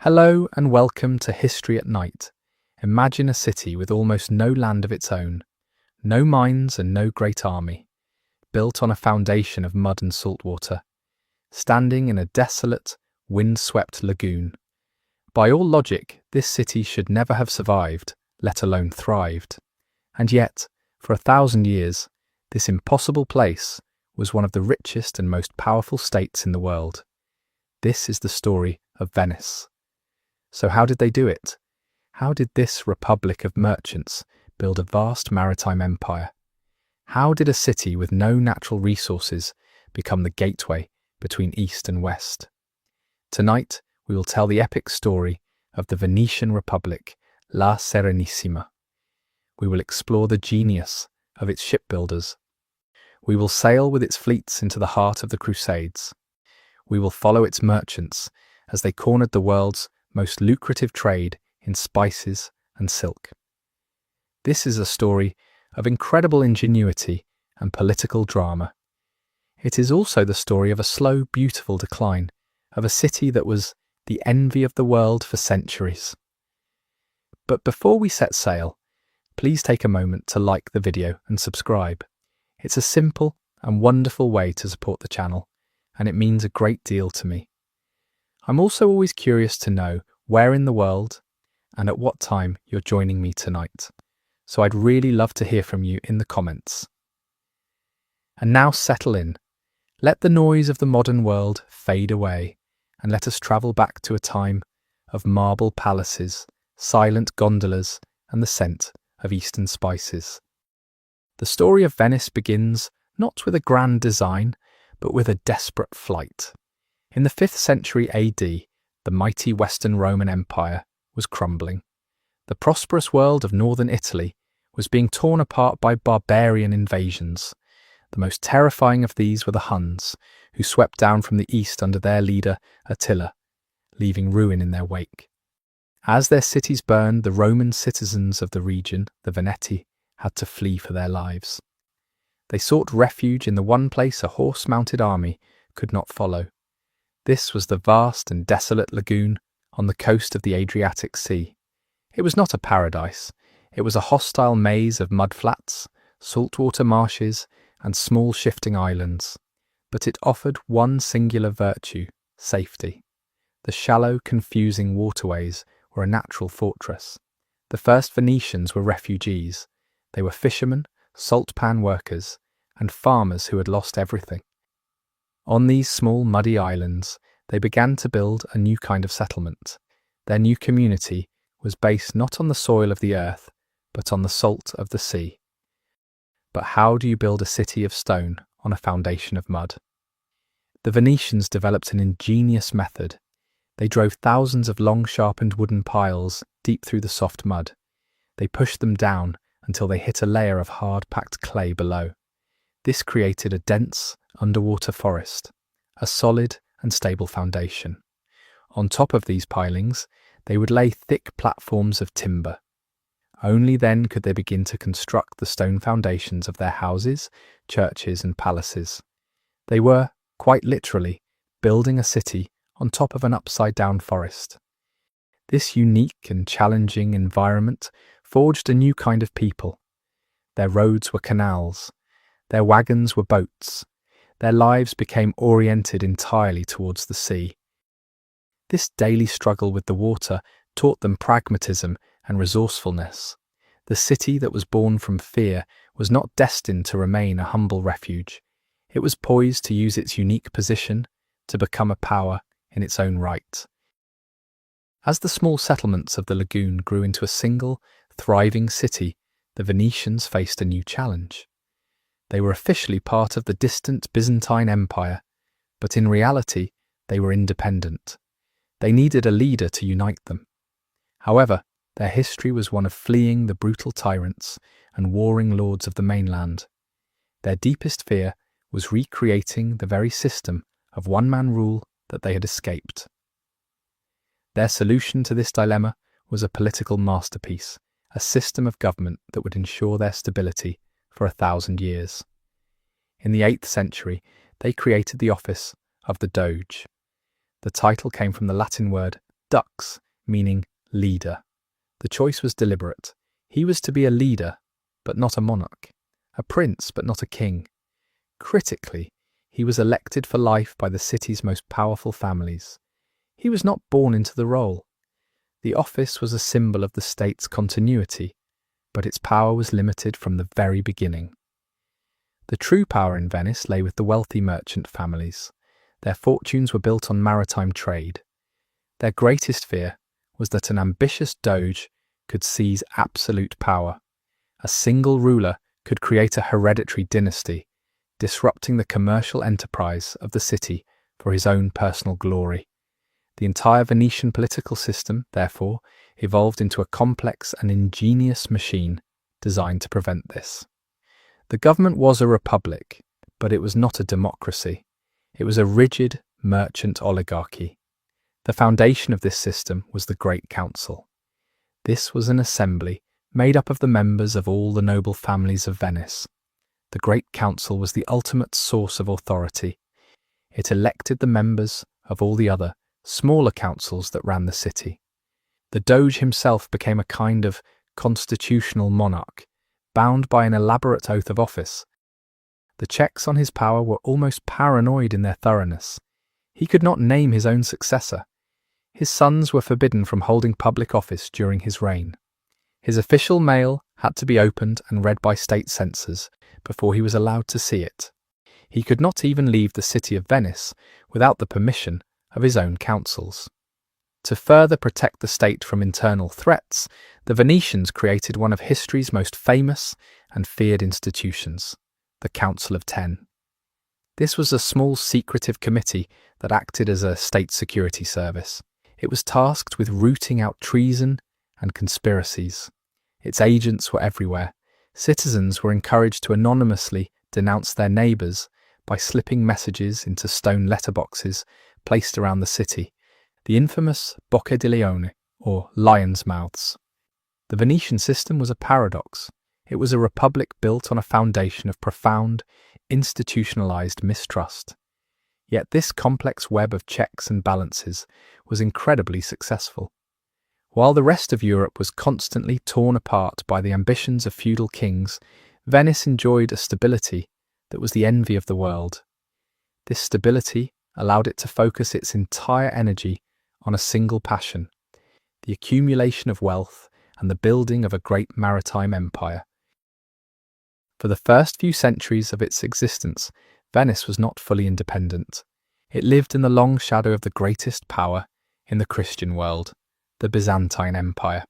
Hello and welcome to History at Night. Imagine a city with almost no land of its own, no mines and no great army, built on a foundation of mud and salt water, standing in a desolate, wind-swept lagoon. By all logic, this city should never have survived, let alone thrived. And yet, for 1,000 years, this impossible place was one of the richest and most powerful states in the world. This is the story of Venice. So how did they do it? How did this republic of merchants build a vast maritime empire? How did a city with no natural resources become the gateway between East and West? Tonight, we will tell the epic story of the Venetian Republic, La Serenissima. We will explore the genius of its shipbuilders. We will sail with its fleets into the heart of the Crusades. We will follow its merchants as they cornered the world's most lucrative trade in spices and silk. This is a story of incredible ingenuity and political drama. It is also the story of a slow, beautiful decline of a city that was the envy of the world for centuries. But before we set sail, please take a moment to like the video and subscribe. It's a simple and wonderful way to support the channel, and it means a great deal to me. I'm also always curious to know where in the world and at what time you're joining me tonight, so I'd really love to hear from you in the comments. And now settle in. Let the noise of the modern world fade away, and let us travel back to a time of marble palaces, silent gondolas, and the scent of Eastern spices. The story of Venice begins not with a grand design, but with a desperate flight. In the 5th century AD, the mighty Western Roman Empire was crumbling. The prosperous world of northern Italy was being torn apart by barbarian invasions. The most terrifying of these were the Huns, who swept down from the east under their leader Attila, leaving ruin in their wake. As their cities burned, the Roman citizens of the region, the Veneti, had to flee for their lives. They sought refuge in the one place a horse-mounted army could not follow. This was the vast and desolate lagoon on the coast of the Adriatic Sea. It was not a paradise. It was a hostile maze of mudflats, saltwater marshes, and small shifting islands. But it offered one singular virtue: safety. The shallow, confusing waterways were a natural fortress. The first Venetians were refugees. They were fishermen, salt pan workers, and farmers who had lost everything. On these small muddy islands, they began to build a new kind of settlement. Their new community was based not on the soil of the earth, but on the salt of the sea. But how do you build a city of stone on a foundation of mud? The Venetians developed an ingenious method. They drove thousands of long sharpened wooden piles deep through the soft mud. They pushed them down until they hit a layer of hard-packed clay below. This created a dense, underwater forest, a solid and stable foundation. On top of these pilings, they would lay thick platforms of timber. Only then could they begin to construct the stone foundations of their houses, churches, and palaces. They were, quite literally, building a city on top of an upside-down forest. This unique and challenging environment forged a new kind of people. Their roads were canals. Their wagons were boats. Their lives became oriented entirely towards the sea. This daily struggle with the water taught them pragmatism and resourcefulness. The city that was born from fear was not destined to remain a humble refuge. It was poised to use its unique position to become a power in its own right. As the small settlements of the lagoon grew into a single, thriving city, the Venetians faced a new challenge. They were officially part of the distant Byzantine Empire, but in reality, they were independent. They needed a leader to unite them. However, their history was one of fleeing the brutal tyrants and warring lords of the mainland. Their deepest fear was recreating the very system of one-man rule that they had escaped. Their solution to this dilemma was a political masterpiece, a system of government that would ensure their stability for 1,000 years. In the 8th century, they created the office of the Doge. The title came from the Latin word dux, meaning leader. The choice was deliberate. He was to be a leader, but not a monarch, a prince, but not a king. Critically, he was elected for life by the city's most powerful families. He was not born into the role. The office was a symbol of the state's continuity, but its power was limited from the very beginning. The true power in Venice lay with the wealthy merchant families. Their fortunes were built on maritime trade. Their greatest fear was that an ambitious doge could seize absolute power. A single ruler could create a hereditary dynasty, disrupting the commercial enterprise of the city for his own personal glory. The entire Venetian political system, therefore, evolved into a complex and ingenious machine designed to prevent this. The government was a republic, but it was not a democracy. It was a rigid merchant oligarchy. The foundation of this system was the Great Council. This was an assembly made up of the members of all the noble families of Venice. The Great Council was the ultimate source of authority. It elected the members of all the other, smaller councils that ran the city. The Doge himself became a kind of constitutional monarch, bound by an elaborate oath of office. The checks on his power were almost paranoid in their thoroughness. He could not name his own successor. His sons were forbidden from holding public office during his reign. His official mail had to be opened and read by state censors before he was allowed to see it. He could not even leave the city of Venice without the permission of his own councils. To further protect the state from internal threats, the Venetians created one of history's most famous and feared institutions, the Council of Ten. This was a small secretive committee that acted as a state security service. It was tasked with rooting out treason and conspiracies. Its agents were everywhere. Citizens were encouraged to anonymously denounce their neighbours by slipping messages into stone letterboxes placed around the city, the infamous Bocche di Leone, or lion's mouths. The Venetian system was a paradox. It was a republic built on a foundation of profound, institutionalized mistrust. Yet this complex web of checks and balances was incredibly successful. While the rest of Europe was constantly torn apart by the ambitions of feudal kings, Venice enjoyed a stability that was the envy of the world. This stability allowed it to focus its entire energy on a single passion, the accumulation of wealth and the building of a great maritime empire. For the first few centuries of its existence, Venice was not fully independent. It lived in the long shadow of the greatest power in the Christian world, the Byzantine Empire.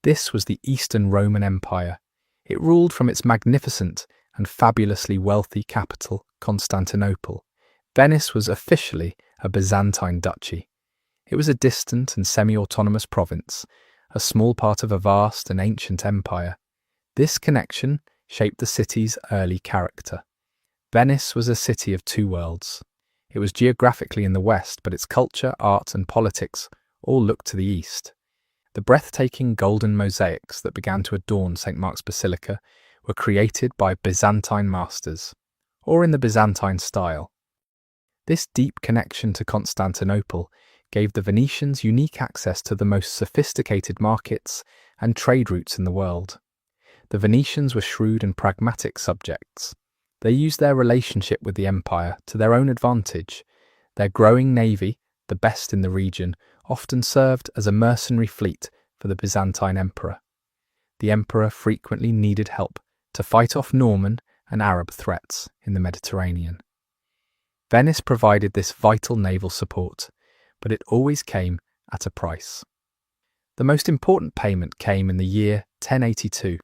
This was the Eastern Roman Empire. It ruled from its magnificent and fabulously wealthy capital, Constantinople. Venice was officially a Byzantine duchy. It was a distant and semi-autonomous province, a small part of a vast and ancient empire. This connection shaped the city's early character. Venice was a city of two worlds. It was geographically in the west, but its culture, art, and politics all looked to the east. The breathtaking golden mosaics that began to adorn St. Mark's Basilica were created by Byzantine masters, or in the Byzantine style. This deep connection to Constantinople gave the Venetians unique access to the most sophisticated markets and trade routes in the world. The Venetians were shrewd and pragmatic subjects. They used their relationship with the empire to their own advantage. Their growing navy, the best in the region, often served as a mercenary fleet for the Byzantine emperor. The emperor frequently needed help to fight off Norman and Arab threats in the Mediterranean. Venice provided this vital naval support, but it always came at a price. The most important payment came in the year 1082.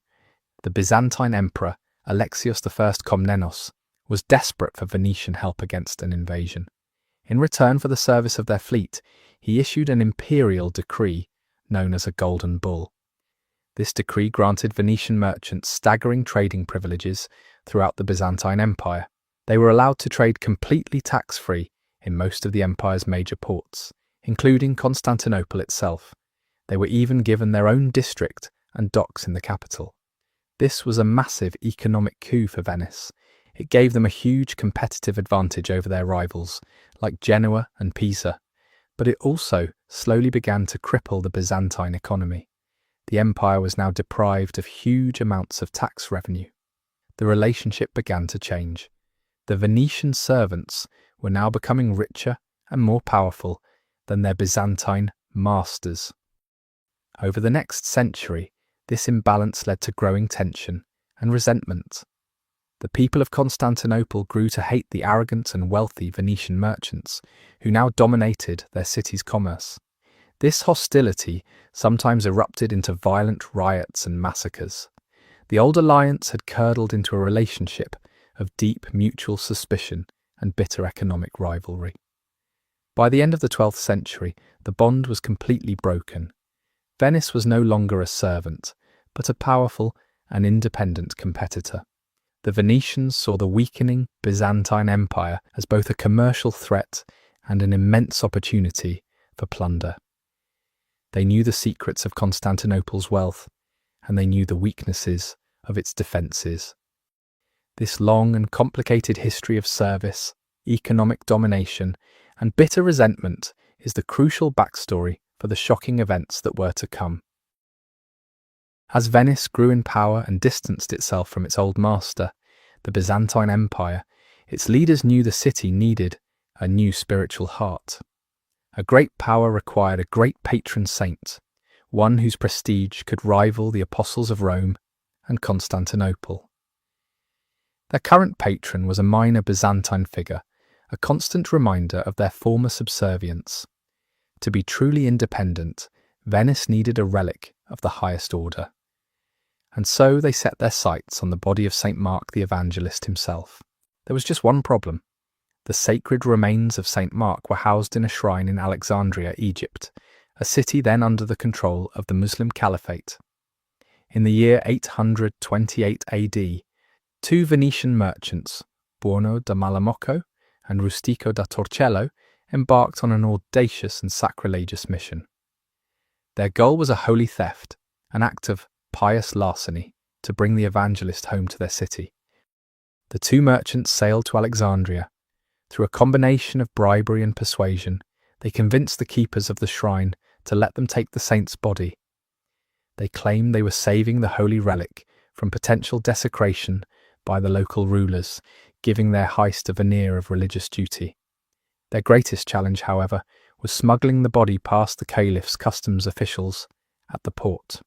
The Byzantine emperor, Alexios I Komnenos, was desperate for Venetian help against an invasion. In return for the service of their fleet, he issued an imperial decree known as a Golden Bull. This decree granted Venetian merchants staggering trading privileges throughout the Byzantine Empire. They were allowed to trade completely tax-free in most of the empire's major ports, including Constantinople itself. They were even given their own district and docks in the capital. This was a massive economic coup for Venice. It gave them a huge competitive advantage over their rivals, like Genoa and Pisa. but it also slowly began to cripple the Byzantine economy. The empire was now deprived of huge amounts of tax revenue. The relationship began to change. The Venetian servants were now becoming richer and more powerful than their Byzantine masters. Over the next century, this imbalance led to growing tension and resentment. The people of Constantinople grew to hate the arrogant and wealthy Venetian merchants, who now dominated their city's commerce. This hostility sometimes erupted into violent riots and massacres. The old alliance had curdled into a relationship of deep mutual suspicion and bitter economic rivalry. By the end of the 12th century, the bond was completely broken. Venice was no longer a servant, but a powerful and independent competitor. The Venetians saw the weakening Byzantine Empire as both a commercial threat and an immense opportunity for plunder. They knew the secrets of Constantinople's wealth, and they knew the weaknesses of its defences. This long and complicated history of service, economic domination, and bitter resentment is the crucial backstory for the shocking events that were to come. As Venice grew in power and distanced itself from its old master, the Byzantine Empire, its leaders knew the city needed a new spiritual heart. A great power required a great patron saint, one whose prestige could rival the apostles of Rome and Constantinople. Their current patron was a minor Byzantine figure, a constant reminder of their former subservience. To be truly independent, Venice needed a relic of the highest order. And so they set their sights on the body of St. Mark the Evangelist himself. There was just one problem. The sacred remains of St. Mark were housed in a shrine in Alexandria, Egypt, a city then under the control of the Muslim Caliphate. In the year 828 AD, two Venetian merchants, Buono da Malamocco and Rustico da Torcello, embarked on an audacious and sacrilegious mission. Their goal was a holy theft, an act of pious larceny, to bring the evangelist home to their city. The two merchants sailed to Alexandria. Through a combination of bribery and persuasion, they convinced the keepers of the shrine to let them take the saint's body. They claimed they were saving the holy relic from potential desecration by the local rulers, giving their heist a veneer of religious duty. Their greatest challenge, however, was smuggling the body past the caliph's customs officials at the port.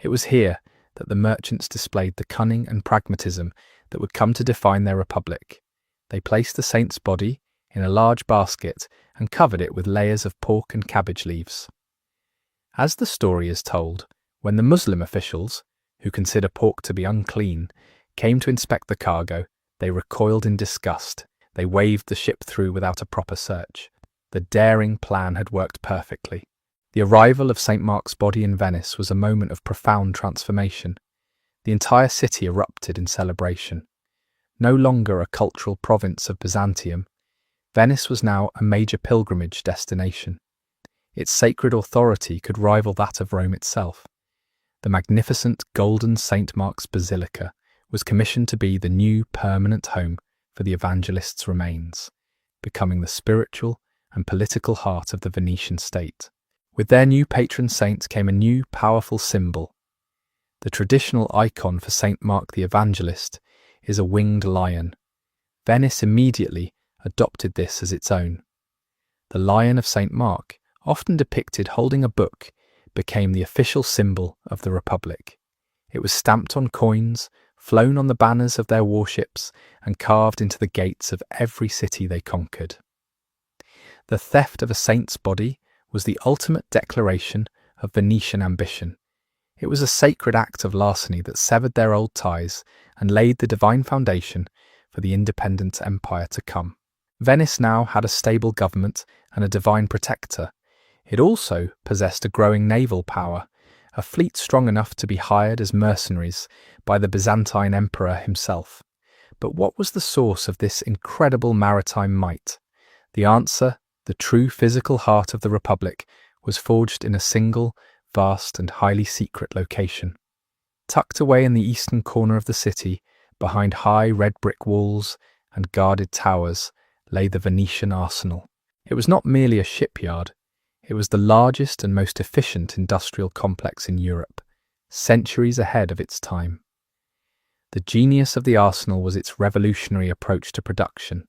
It was here that the merchants displayed the cunning and pragmatism that would come to define their republic. They placed the saint's body in a large basket and covered it with layers of pork and cabbage leaves. As the story is told, when the Muslim officials, who consider pork to be unclean, came to inspect the cargo, they recoiled in disgust. They waved the ship through without a proper search. The daring plan had worked perfectly. The arrival of St. Mark's body in Venice was a moment of profound transformation. The entire city erupted in celebration. No longer a cultural province of Byzantium, Venice was now a major pilgrimage destination. Its sacred authority could rival that of Rome itself. The magnificent golden St. Mark's Basilica was commissioned to be the new permanent home for the evangelist's remains, becoming the spiritual and political heart of the Venetian state. With their new patron saint came a new powerful symbol. The traditional icon for St. Mark the Evangelist is a winged lion. Venice immediately adopted this as its own. The lion of St. Mark, often depicted holding a book, became the official symbol of the Republic. It was stamped on coins, flown on the banners of their warships, and carved into the gates of every city they conquered. The theft of a saint's body was the ultimate declaration of Venetian ambition. It was a sacred act of larceny that severed their old ties and laid the divine foundation for the independent empire to come. Venice now had a stable government and a divine protector. It also possessed a growing naval power, a fleet strong enough to be hired as mercenaries by the Byzantine emperor himself. But what was the source of this incredible maritime might? The answer, the true physical heart of the Republic, was forged in a single, vast and highly secret location. Tucked away in the eastern corner of the city, behind high red brick walls and guarded towers, lay the Venetian arsenal. It was not merely a shipyard, it was the largest and most efficient industrial complex in Europe, centuries ahead of its time. The genius of the arsenal was its revolutionary approach to production.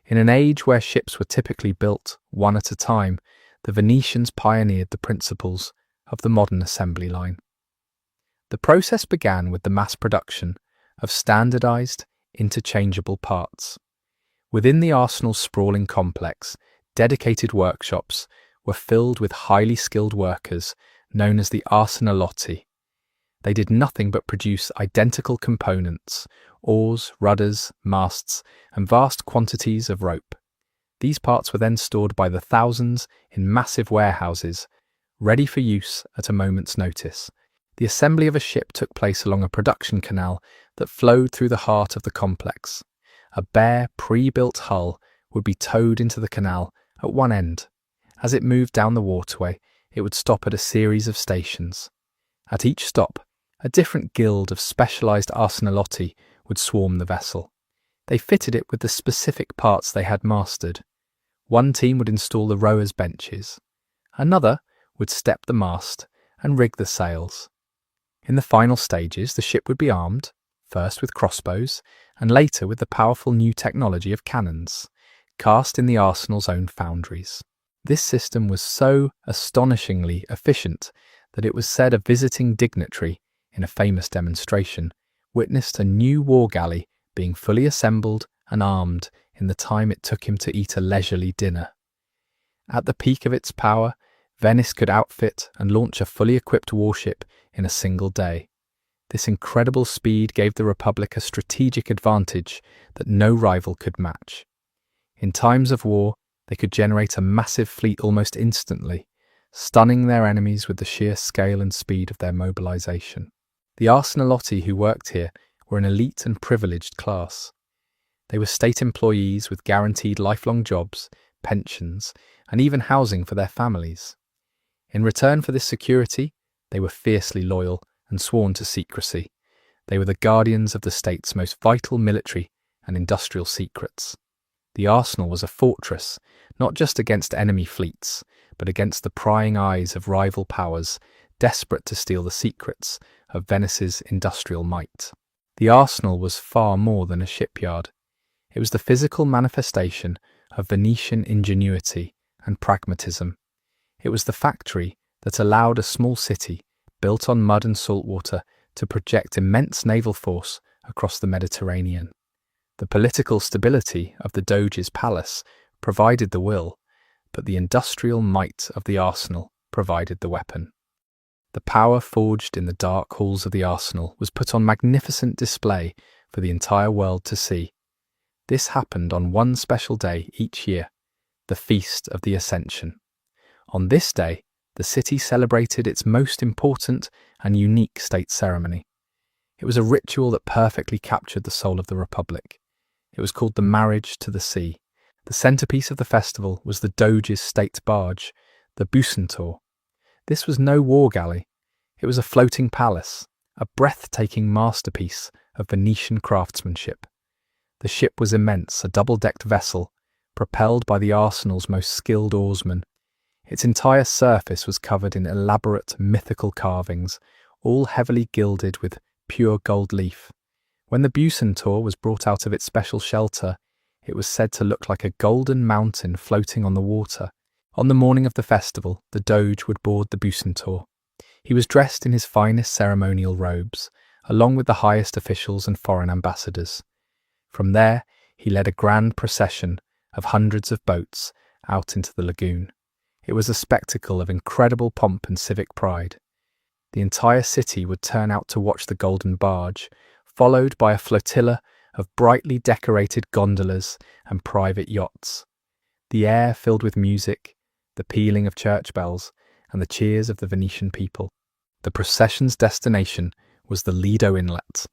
In an age where ships were typically built one at a time, the Venetians pioneered the principles of the modern assembly line. The process began with the mass production of standardized, interchangeable parts. Within the arsenal's sprawling complex, dedicated workshops were filled with highly skilled workers known as the arsenalotti. They did nothing but produce identical components: oars, rudders, masts, and vast quantities of rope. These parts were then stored by the thousands in massive warehouses, ready for use at a moment's notice. The assembly of a ship took place along a production canal that flowed through the heart of the complex. A bare, pre-built hull would be towed into the canal at one end. As it moved down the waterway, it would stop at a series of stations. At each stop, a different guild of specialized arsenalotti would swarm the vessel. They fitted it with the specific parts they had mastered. One team would install the rowers' benches. Another would step the mast and rig the sails. In the final stages, the ship would be armed, first with crossbows, and later with the powerful new technology of cannons, cast in the arsenal's own foundries. This system was so astonishingly efficient that it was said a visiting dignitary, in a famous demonstration, witnessed a new war galley being fully assembled and armed in the time it took him to eat a leisurely dinner. At the peak of its power, Venice could outfit and launch a fully equipped warship in a single day. This incredible speed gave the Republic a strategic advantage that no rival could match. In times of war, they could generate a massive fleet almost instantly, stunning their enemies with the sheer scale and speed of their mobilization. The arsenalotti who worked here were an elite and privileged class. They were state employees with guaranteed lifelong jobs, pensions, and even housing for their families. In return for this security, they were fiercely loyal and sworn to secrecy. They were the guardians of the state's most vital military and industrial secrets. The arsenal was a fortress, not just against enemy fleets, but against the prying eyes of rival powers desperate to steal the secrets of Venice's industrial might. The arsenal was far more than a shipyard. It was the physical manifestation of Venetian ingenuity and pragmatism. It was the factory that allowed a small city, built on mud and salt water, to project immense naval force across the Mediterranean. The political stability of the Doge's palace provided the will, but the industrial might of the arsenal provided the weapon. The power forged in the dark halls of the arsenal was put on magnificent display for the entire world to see. This happened on one special day each year, the Feast of the Ascension. On this day, the city celebrated its most important and unique state ceremony. It was a ritual that perfectly captured the soul of the Republic. It was called the Marriage to the Sea. The centerpiece of the festival was the Doge's state barge, the Bucentaur. This was no war galley. It was a floating palace, a breathtaking masterpiece of Venetian craftsmanship. The ship was immense, a double-decked vessel, propelled by the arsenal's most skilled oarsmen. Its entire surface was covered in elaborate mythical carvings, all heavily gilded with pure gold leaf. When the Bucentaur was brought out of its special shelter, it was said to look like a golden mountain floating on the water. On the morning of the festival, the Doge would board the Bucentaur. He was dressed in his finest ceremonial robes, along with the highest officials and foreign ambassadors. From there, he led a grand procession of hundreds of boats out into the lagoon. It was a spectacle of incredible pomp and civic pride. The entire city would turn out to watch the golden barge, followed by a flotilla of brightly decorated gondolas and private yachts. The air filled with music, the pealing of church bells, and the cheers of the Venetian people. The procession's destination was the Lido Inlet.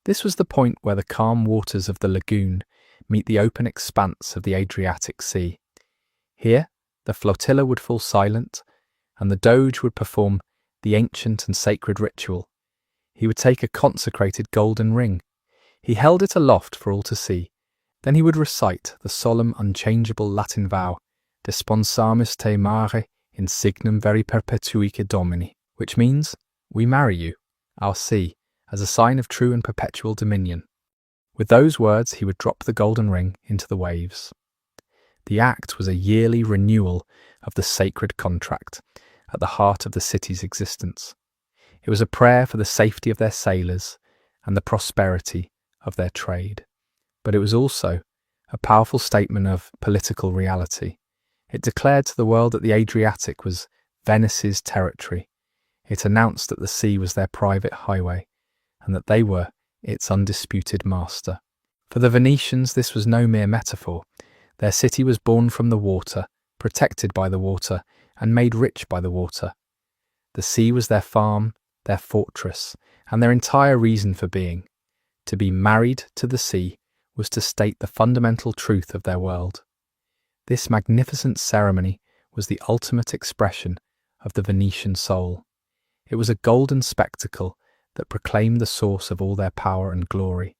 This was the point where the calm waters of the lagoon meet the open expanse of the Adriatic Sea. Here, the flotilla would fall silent, and the Doge would perform the ancient and sacred ritual. He would take a consecrated golden ring. He held it aloft for all to see. Then he would recite the solemn, unchangeable Latin vow desponsamus te mare in signum veri perpetuique Domini, which means, we marry you, our sea, as a sign of true and perpetual dominion. With those words he would drop the golden ring into the waves. The act was a yearly renewal of the sacred contract at the heart of the city's existence. It was a prayer for the safety of their sailors and the prosperity of their trade. But it was also a powerful statement of political reality. It declared to the world that the Adriatic was Venice's territory. It announced that the sea was their private highway and that they were its undisputed master. For the Venetians, this was no mere metaphor. Their city was born from the water, protected by the water, and made rich by the water. The sea was their farm, their fortress, and their entire reason for being. To be married to the sea was to state the fundamental truth of their world. This magnificent ceremony was the ultimate expression of the Venetian soul. It was a golden spectacle that proclaimed the source of all their power and glory.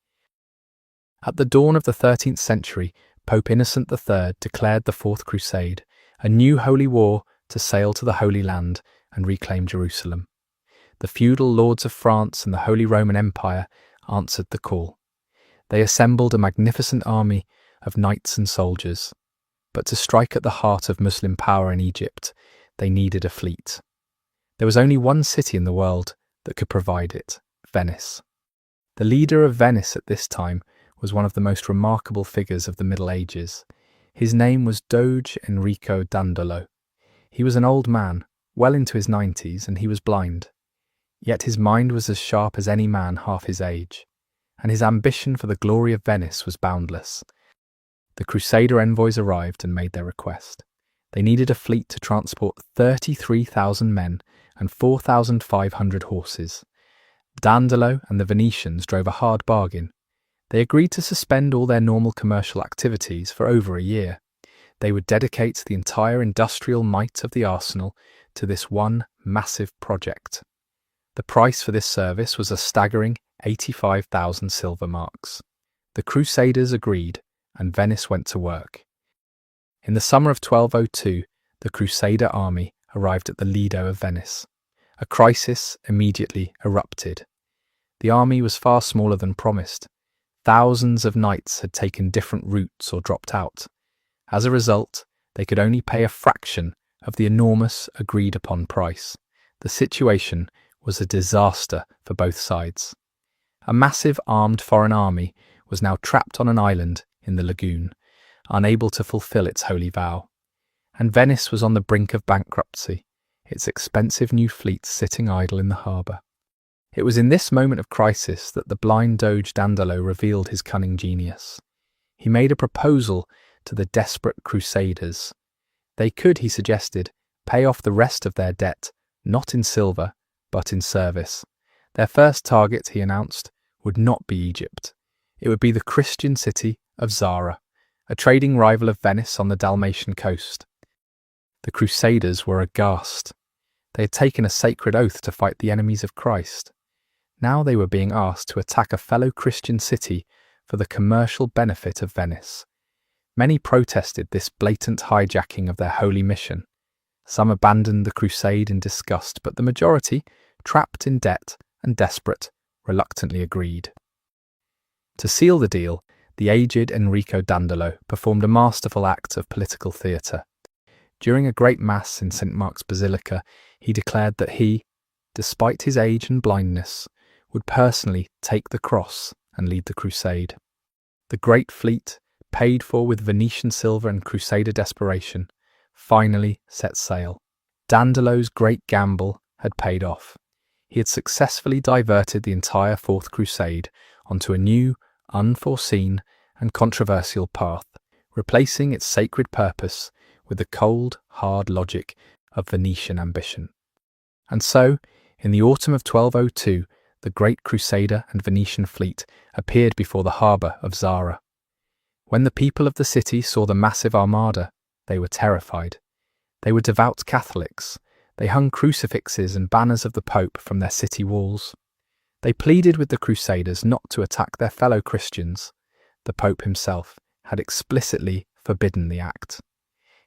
At the dawn of the 13th century, Pope Innocent III declared the Fourth Crusade, a new holy war to sail to the Holy Land and reclaim Jerusalem. The feudal lords of France and the Holy Roman Empire answered the call. They assembled a magnificent army of knights and soldiers. But to strike at the heart of Muslim power in Egypt, they needed a fleet. There was only one city in the world that could provide it, Venice. The leader of Venice at this time was one of the most remarkable figures of the Middle Ages. His name was Doge Enrico Dandolo. He was an old man, well into his 90s, and he was blind. Yet his mind was as sharp as any man half his age, and his ambition for the glory of Venice was boundless. The Crusader envoys arrived and made their request. They needed a fleet to transport 33,000 men and 4,500 horses. Dandolo and the Venetians drove a hard bargain. They agreed to suspend all their normal commercial activities for over a year. They would dedicate the entire industrial might of the arsenal to this one massive project. The price for this service was a staggering 85,000 silver marks. The Crusaders agreed, and Venice went to work. In the summer of 1202, the Crusader army arrived at the Lido of Venice. A crisis immediately erupted. The army was far smaller than promised. Thousands of knights had taken different routes or dropped out. As a result, they could only pay a fraction of the enormous agreed-upon price. The situation was a disaster for both sides. A massive armed foreign army was now trapped on an island in the lagoon, unable to fulfill its holy vow. And Venice was on the brink of bankruptcy, its expensive new fleet sitting idle in the harbour. It was in this moment of crisis that the blind Doge Dandolo revealed his cunning genius. He made a proposal to the desperate Crusaders. They could, he suggested, pay off the rest of their debt, not in silver, but in service. Their first target, he announced, would not be Egypt. It would be the Christian city of Zara, a trading rival of Venice on the Dalmatian coast. The Crusaders were aghast. They had taken a sacred oath to fight the enemies of Christ. Now they were being asked to attack a fellow Christian city for the commercial benefit of Venice. Many protested this blatant hijacking of their holy mission. Some abandoned the crusade in disgust, but the majority, trapped in debt and desperate, reluctantly agreed. To seal the deal, the aged Enrico Dandolo performed a masterful act of political theatre. During a great mass in St. Mark's Basilica, he declared that he, despite his age and blindness, would personally take the cross and lead the crusade. The great fleet, paid for with Venetian silver and Crusader desperation, finally set sail. Dandolo's great gamble had paid off. He had successfully diverted the entire Fourth Crusade onto a new, unforeseen and controversial path, replacing its sacred purpose with the cold, hard logic of Venetian ambition. And so, in the autumn of 1202, the great Crusader and Venetian fleet appeared before the harbour of Zara. When the people of the city saw the massive armada, they were terrified. They were devout Catholics. They hung crucifixes and banners of the Pope from their city walls. They pleaded with the Crusaders not to attack their fellow Christians. The Pope himself had explicitly forbidden the act.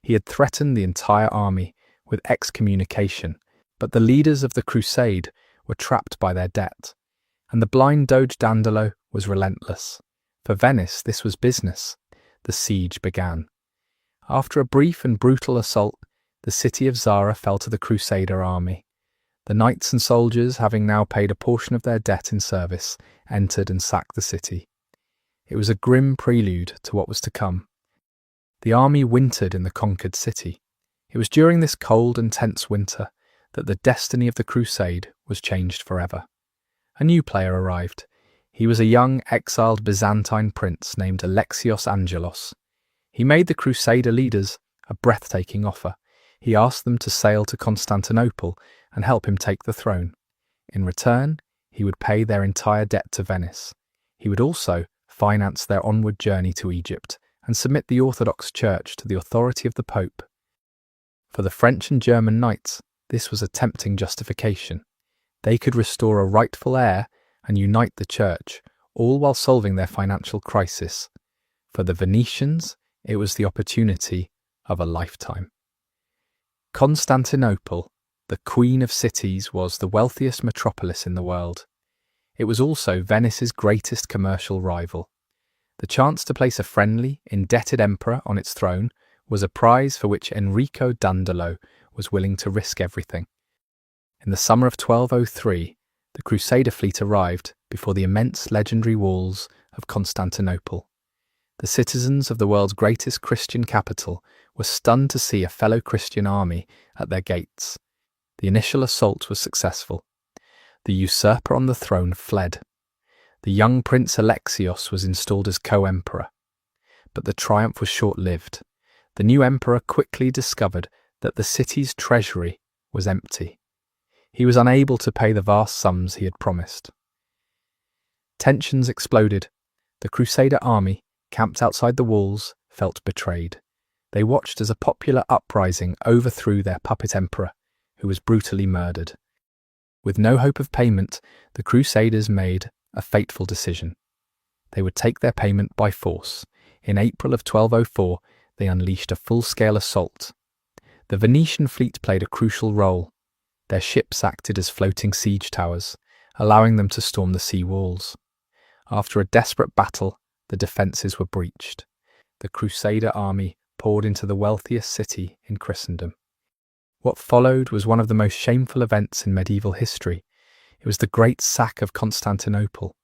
He had threatened the entire army with excommunication, but the leaders of the crusade were trapped by their debt, and the blind Doge Dandolo was relentless. For Venice, this was business. The siege began. After a brief and brutal assault, the city of Zara fell to the Crusader army. The knights and soldiers, having now paid a portion of their debt in service, entered and sacked the city. It was a grim prelude to what was to come. The army wintered in the conquered city. It was during this cold and tense winter that the destiny of the crusade was changed forever. A new player arrived. He was a young, exiled Byzantine prince named Alexios Angelos. He made the Crusader leaders a breathtaking offer. He asked them to sail to Constantinople and help him take the throne. In return, he would pay their entire debt to Venice. He would also finance their onward journey to Egypt and submit the Orthodox Church to the authority of the Pope. For the French and German knights, this was a tempting justification. They could restore a rightful heir and unite the Church, all while solving their financial crisis. For the Venetians, it was the opportunity of a lifetime. Constantinople, the Queen of Cities, was the wealthiest metropolis in the world. It was also Venice's greatest commercial rival. The chance to place a friendly, indebted emperor on its throne was a prize for which Enrico Dandolo was willing to risk everything. In the summer of 1203, the Crusader fleet arrived before the immense legendary walls of Constantinople. The citizens of the world's greatest Christian capital were stunned to see a fellow Christian army at their gates. The initial assault was successful. The usurper on the throne fled. The young Prince Alexios was installed as co-emperor. But the triumph was short-lived. The new emperor quickly discovered that the city's treasury was empty. He was unable to pay the vast sums he had promised. Tensions exploded. The Crusader army, camped outside the walls, felt betrayed. They watched as a popular uprising overthrew their puppet emperor, who was brutally murdered. With no hope of payment, the Crusaders made a fateful decision. They would take their payment by force. In April of 1204, they unleashed a full-scale assault. The Venetian fleet played a crucial role. Their ships acted as floating siege towers, allowing them to storm the sea walls. After a desperate battle, the defences were breached. The Crusader army poured into the wealthiest city in Christendom. What followed was one of the most shameful events in medieval history. It was the Great Sack of Constantinople.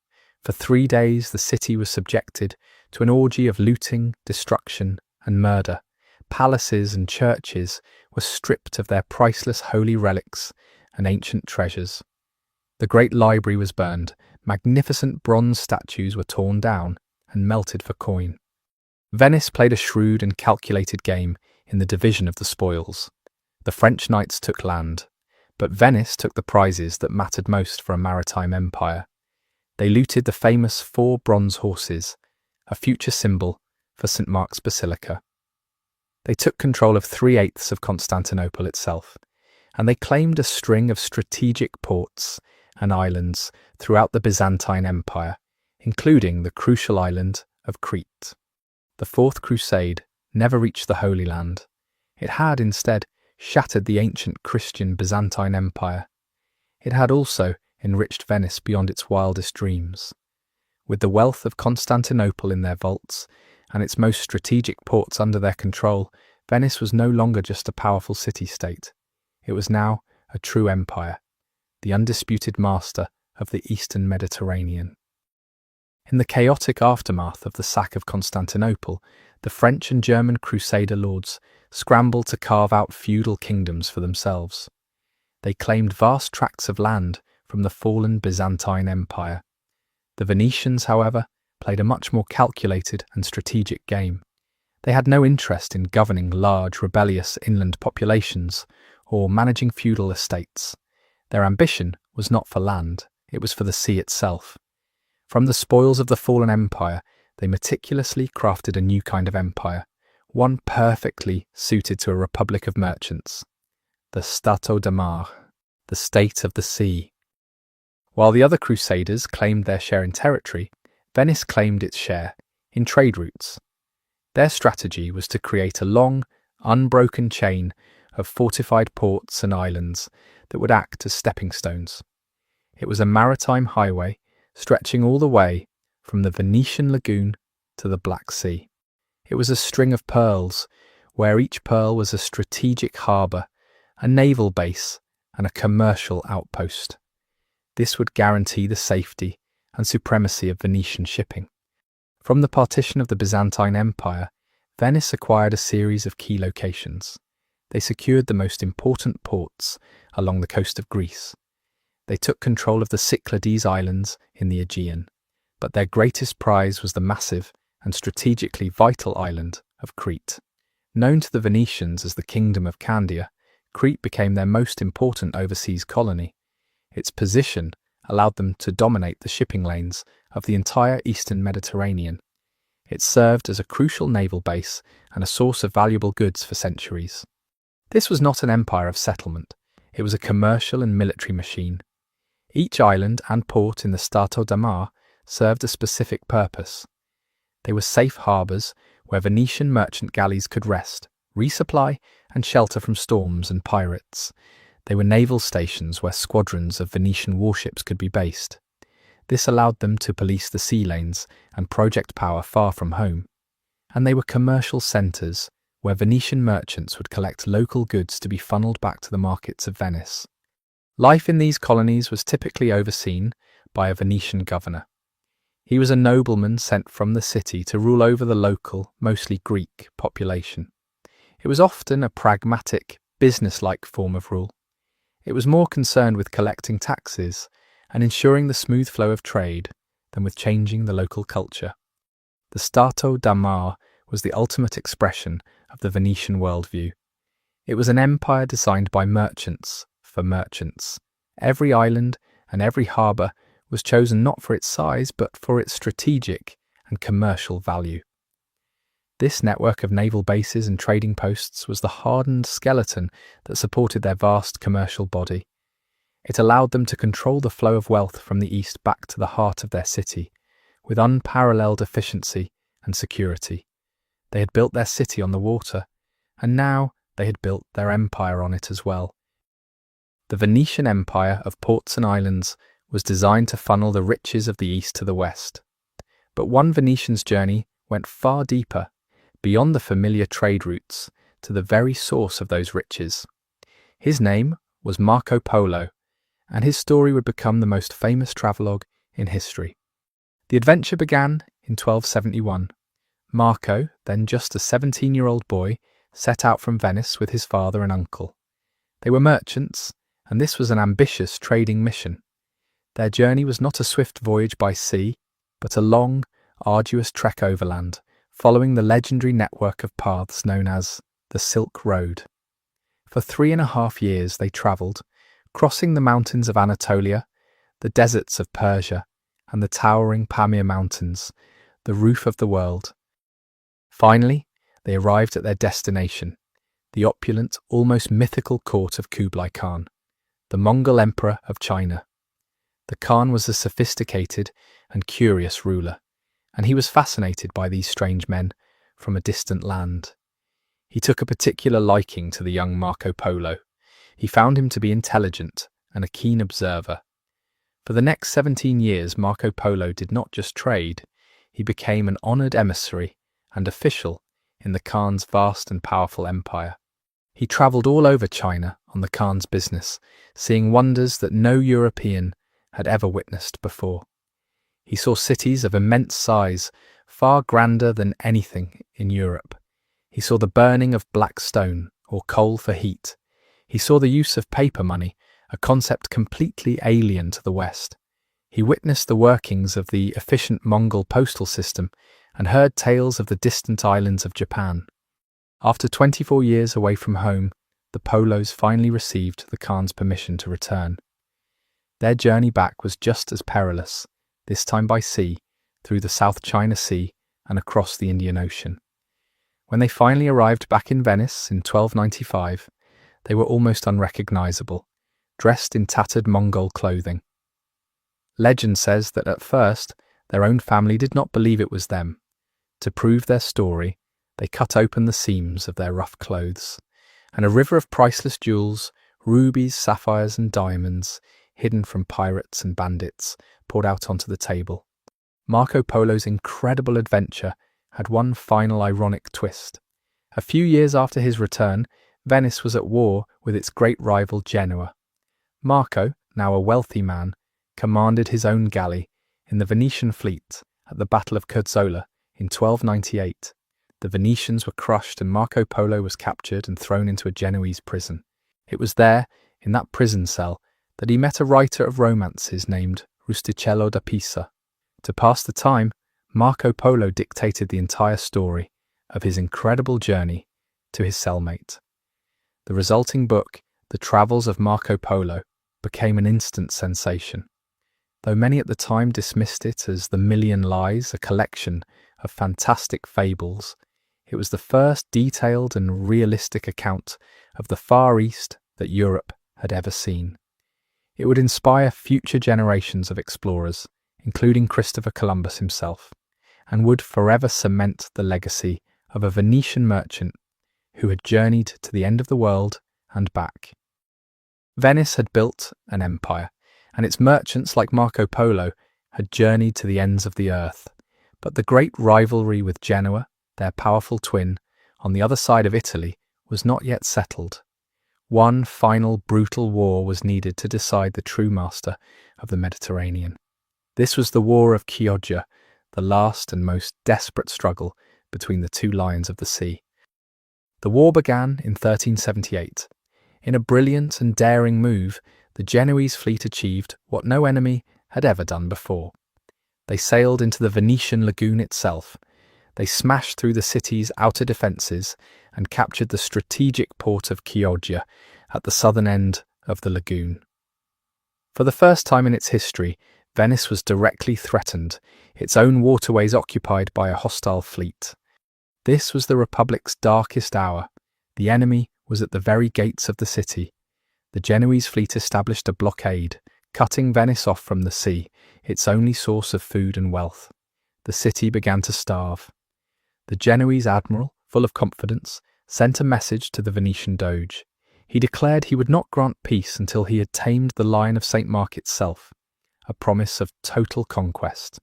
For 3 days, the city was subjected to an orgy of looting, destruction, and murder. Palaces and churches were stripped of their priceless holy relics and ancient treasures. The great library was burned. Magnificent bronze statues were torn down and melted for coin. Venice played a shrewd and calculated game in the division of the spoils. The French knights took land, but Venice took the prizes that mattered most for a maritime empire. They looted the famous 4 bronze horses, a future symbol for St. Mark's Basilica. They took control of 3/8 of Constantinople itself, and they claimed a string of strategic ports and islands throughout the Byzantine Empire, including the crucial island of Crete. The Fourth Crusade never reached the Holy Land. It had, instead, shattered the ancient Christian Byzantine Empire. It had also enriched Venice beyond its wildest dreams. With the wealth of Constantinople in their vaults and its most strategic ports under their control, Venice was no longer just a powerful city-state. It was now a true empire, the undisputed master of the Eastern Mediterranean. In the chaotic aftermath of the sack of Constantinople, the French and German Crusader lords scrambled to carve out feudal kingdoms for themselves. They claimed vast tracts of land from the fallen Byzantine Empire. The Venetians, however, played a much more calculated and strategic game. They had no interest in governing large, rebellious inland populations or managing feudal estates. Their ambition was not for land, it was for the sea itself. From the spoils of the fallen empire, they meticulously crafted a new kind of empire, one perfectly suited to a republic of merchants, the Stato de Mar, the state of the sea. While the other crusaders claimed their share in territory, Venice claimed its share in trade routes. Their strategy was to create a long, unbroken chain of fortified ports and islands that would act as stepping stones. It was a maritime highway stretching all the way from the Venetian lagoon to the Black Sea. It was a string of pearls, where each pearl was a strategic harbour, a naval base, and a commercial outpost. This would guarantee the safety and supremacy of Venetian shipping. From the partition of the Byzantine Empire, Venice acquired a series of key locations. They secured the most important ports along the coast of Greece. They took control of the Cyclades Islands in the Aegean, but their greatest prize was the massive and strategically vital island of Crete. Known to the Venetians as the Kingdom of Candia, Crete became their most important overseas colony. Its position allowed them to dominate the shipping lanes of the entire eastern Mediterranean. It served as a crucial naval base and a source of valuable goods for centuries. This was not an empire of settlement. It was a commercial and military machine. Each island and port in the Stato da Mar served a specific purpose. They were safe harbours where Venetian merchant galleys could rest, resupply, and shelter from storms and pirates. They were naval stations where squadrons of Venetian warships could be based. This allowed them to police the sea lanes and project power far from home. And they were commercial centres where Venetian merchants would collect local goods to be funneled back to the markets of Venice. Life in these colonies was typically overseen by a Venetian governor. He was a nobleman sent from the city to rule over the local, mostly Greek, population. It was often a pragmatic, business-like form of rule. It was more concerned with collecting taxes and ensuring the smooth flow of trade than with changing the local culture. The Stato da Mar was the ultimate expression of the Venetian worldview. It was an empire designed by merchants for merchants. Every island and every harbour was chosen not for its size but for its strategic and commercial value. This network of naval bases and trading posts was the hardened skeleton that supported their vast commercial body. It allowed them to control the flow of wealth from the east back to the heart of their city, with unparalleled efficiency and security. They had built their city on the water, and now they had built their empire on it as well. The Venetian empire of ports and islands was designed to funnel the riches of the east to the west. But one Venetian's journey went far deeper, beyond the familiar trade routes, to the very source of those riches. His name was Marco Polo, and his story would become the most famous travelogue in history. The adventure began in 1271. Marco, then just a 17-year-old boy, set out from Venice with his father and uncle. They were merchants, and this was an ambitious trading mission. Their journey was not a swift voyage by sea, but a long, arduous trek overland, following the legendary network of paths known as the Silk Road. For 3.5 years they travelled, crossing the mountains of Anatolia, the deserts of Persia, and the towering Pamir Mountains, the roof of the world. Finally, they arrived at their destination, the opulent, almost mythical court of Kublai Khan, the Mongol Emperor of China. The Khan was a sophisticated and curious ruler, and he was fascinated by these strange men from a distant land. He took a particular liking to the young Marco Polo. He found him to be intelligent and a keen observer. For the next 17 years, Marco Polo did not just trade, he became an honoured emissary and official in the Khan's vast and powerful empire. He travelled all over China on the Khan's business, seeing wonders that no European had ever witnessed before. He saw cities of immense size, far grander than anything in Europe. He saw the burning of black stone, or coal for heat. He saw the use of paper money, a concept completely alien to the West. He witnessed the workings of the efficient Mongol postal system and heard tales of the distant islands of Japan. After 24 years away from home, the Polos finally received the Khan's permission to return. Their journey back was just as perilous, this time by sea, through the South China Sea and across the Indian Ocean. When they finally arrived back in Venice in 1295, they were almost unrecognisable, dressed in tattered Mongol clothing. Legend says that at first, their own family did not believe it was them. To prove their story, They cut open the seams of their rough clothes, and a river of priceless jewels, rubies, sapphires, and diamonds, hidden from pirates and bandits, poured out onto the table. Marco Polo's incredible adventure had one final ironic twist. A few years after his return, Venice was at war with its great rival Genoa. Marco, now a wealthy man, commanded his own galley in the Venetian fleet at the Battle of Curzola in 1298. The Venetians were crushed and Marco Polo was captured and thrown into a Genoese prison. It was there, in that prison cell, that he met a writer of romances named Rustichello da Pisa. To pass the time, Marco Polo dictated the entire story of his incredible journey to his cellmate. The resulting book, The Travels of Marco Polo, became an instant sensation. Though many at the time dismissed it as The Million Lies, a collection of fantastic fables, it was the first detailed and realistic account of the Far East that Europe had ever seen. It would inspire future generations of explorers, including Christopher Columbus himself, and would forever cement the legacy of a Venetian merchant who had journeyed to the end of the world and back. Venice had built an empire, and its merchants, like Marco Polo, had journeyed to the ends of the earth. But the great rivalry with Genoa, their powerful twin, on the other side of Italy, was not yet settled. One final brutal war was needed to decide the true master of the Mediterranean. This was the War of Chioggia, the last and most desperate struggle between the two lions of the sea. The war began in 1378. In a brilliant and daring move, the Genoese fleet achieved what no enemy had ever done before. They sailed into the Venetian lagoon itself. They smashed through the city's outer defences and captured the strategic port of Chioggia at the southern end of the lagoon. For the first time in its history, Venice was directly threatened, its own waterways occupied by a hostile fleet. This was the Republic's darkest hour. The enemy was at the very gates of the city. The Genoese fleet established a blockade, cutting Venice off from the sea, its only source of food and wealth. The city began to starve. The Genoese admiral, full of confidence, sent a message to the Venetian doge. He declared he would not grant peace until he had tamed the Lion of St. Mark itself, a promise of total conquest.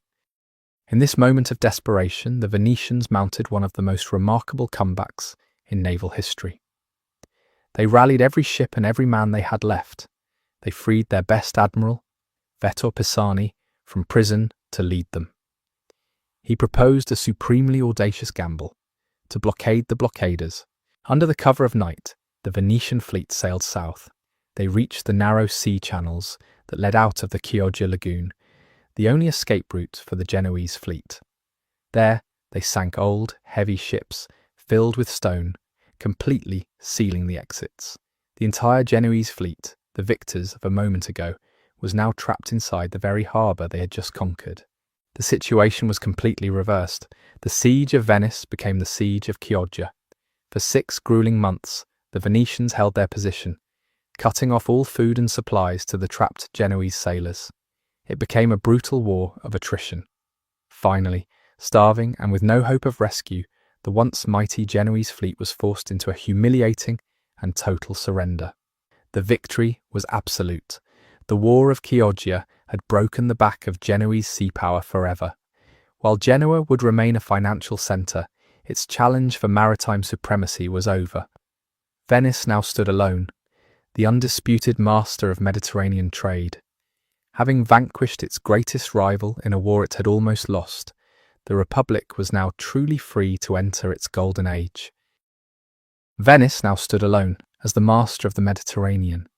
In this moment of desperation, the Venetians mounted one of the most remarkable comebacks in naval history. They rallied every ship and every man they had left. They freed their best admiral, Vettor Pisani, from prison to lead them. He proposed a supremely audacious gamble, to blockade the blockaders. Under the cover of night, the Venetian fleet sailed south. They reached the narrow sea channels that led out of the Chioggia lagoon, the only escape route for the Genoese fleet. There, they sank old, heavy ships filled with stone, completely sealing the exits. The entire Genoese fleet, the victors of a moment ago, was now trapped inside the very harbour they had just conquered. The situation was completely reversed. The siege of Venice became the siege of Chioggia. For 6 grueling months, the Venetians held their position, cutting off all food and supplies to the trapped Genoese sailors. It became a brutal war of attrition. Finally, starving and with no hope of rescue, the once mighty Genoese fleet was forced into a humiliating and total surrender. The victory was absolute. The War of Chioggia had broken the back of Genoese sea power forever. While Genoa would remain a financial centre, its challenge for maritime supremacy was over. Venice now stood alone, the undisputed master of Mediterranean trade. Having vanquished its greatest rival in a war it had almost lost, the Republic was now truly free to enter its golden age. Venice now stood alone as the master of the Mediterranean.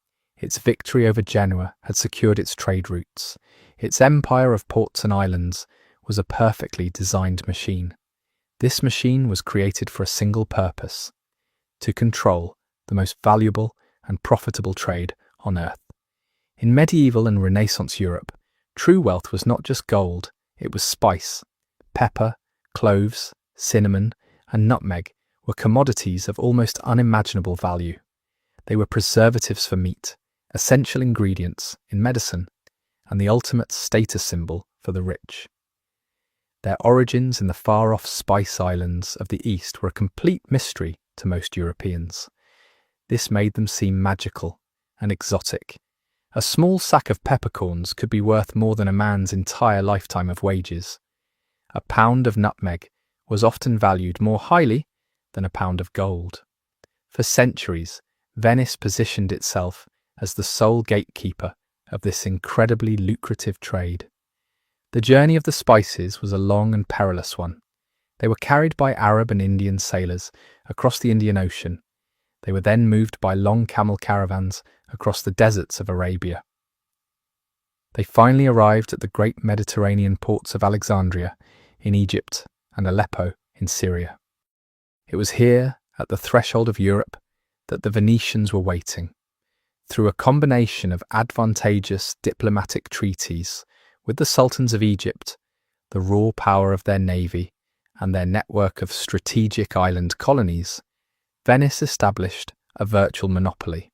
Its victory over Genoa had secured its trade routes. Its empire of ports and islands was a perfectly designed machine. This machine was created for a single purpose: to control the most valuable and profitable trade on earth. In medieval and Renaissance Europe, true wealth was not just gold, it was spice. Pepper, cloves, cinnamon, and nutmeg were commodities of almost unimaginable value. They were preservatives for meat, essential ingredients in medicine, and the ultimate status symbol for the rich. Their origins in the far-off spice islands of the east were a complete mystery to most Europeans. This made them seem magical and exotic. A small sack of peppercorns could be worth more than a man's entire lifetime of wages. A pound of nutmeg was often valued more highly than a pound of gold. For centuries, Venice positioned itself as the sole gatekeeper of this incredibly lucrative trade. The journey of the spices was a long and perilous one. They were carried by Arab and Indian sailors across the Indian Ocean. They were then moved by long camel caravans across the deserts of Arabia. They finally arrived at the great Mediterranean ports of Alexandria in Egypt and Aleppo in Syria. It was here, at the threshold of Europe, that the Venetians were waiting. Through a combination of advantageous diplomatic treaties with the sultans of Egypt, the raw power of their navy, and their network of strategic island colonies, Venice established a virtual monopoly.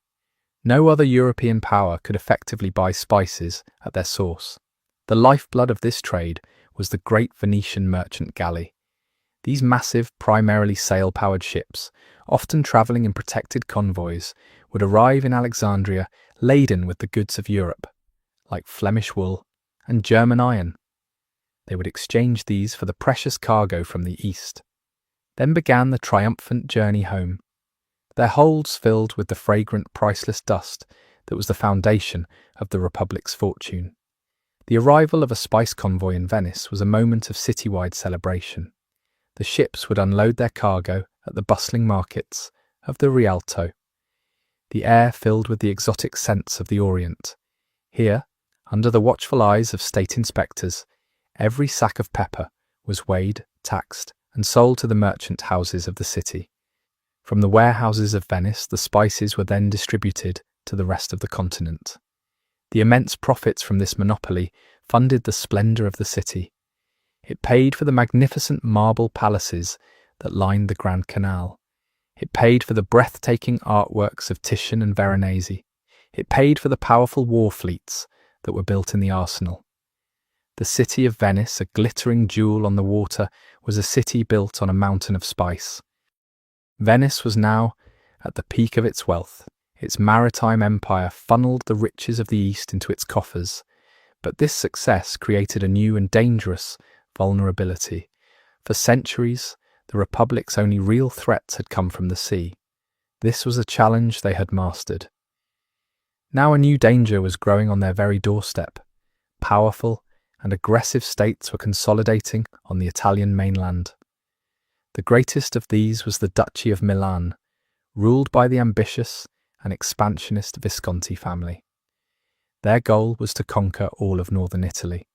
No other European power could effectively buy spices at their source. The lifeblood of this trade was the great Venetian merchant galley. These massive, primarily sail-powered ships, often travelling in protected convoys, would arrive in Alexandria laden with the goods of Europe, like Flemish wool and German iron. They would exchange these for the precious cargo from the east. Then began the triumphant journey home, their holds filled with the fragrant, priceless dust that was the foundation of the Republic's fortune. The arrival of a spice convoy in Venice was a moment of citywide celebration. The ships would unload their cargo at the bustling markets of the Rialto. The air filled with the exotic scents of the Orient. Here, under the watchful eyes of state inspectors, every sack of pepper was weighed, taxed, and sold to the merchant houses of the city. From the warehouses of Venice, the spices were then distributed to the rest of the continent. The immense profits from this monopoly funded the splendour of the city. It paid for the magnificent marble palaces that lined the Grand Canal. It paid for the breathtaking artworks of Titian and Veronese. It paid for the powerful war fleets that were built in the arsenal. The city of Venice, a glittering jewel on the water, was a city built on a mountain of spice. Venice was now at the peak of its wealth. Its maritime empire funneled the riches of the East into its coffers, but this success created a new and dangerous vulnerability. For centuries, the Republic's only real threats had come from the sea. This was a challenge they had mastered. Now a new danger was growing on their very doorstep. Powerful and aggressive states were consolidating on the Italian mainland. The greatest of these was the Duchy of Milan, ruled by the ambitious and expansionist Visconti family. Their goal was to conquer all of northern Italy.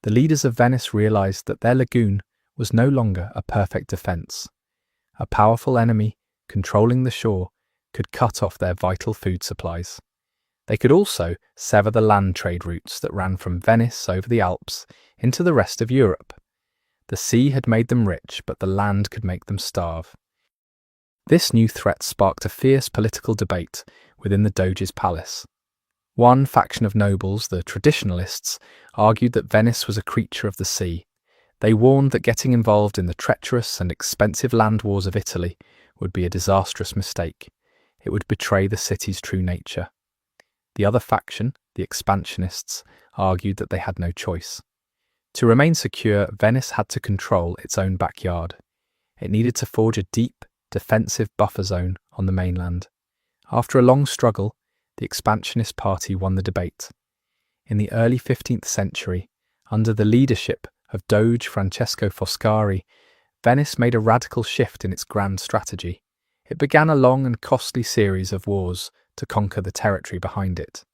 The leaders of Venice realized that their lagoon was no longer a perfect defense. A powerful enemy controlling the shore could cut off their vital food supplies. They could also sever the land trade routes that ran from Venice over the Alps into the rest of Europe. The sea had made them rich, but the land could make them starve. This new threat sparked a fierce political debate within the Doge's palace. One faction of nobles, the traditionalists, argued that Venice was a creature of the sea. They warned that getting involved in the treacherous and expensive land wars of Italy would be a disastrous mistake. It would betray the city's true nature. The other faction, the expansionists, argued that they had no choice. To remain secure, Venice had to control its own backyard. It needed to forge a deep, defensive buffer zone on the mainland. After a long struggle, the expansionist party won the debate. In the early 15th century, under the leadership of Doge Francesco Foscari, Venice made a radical shift in its grand strategy. It began a long and costly series of wars to conquer the territory behind it.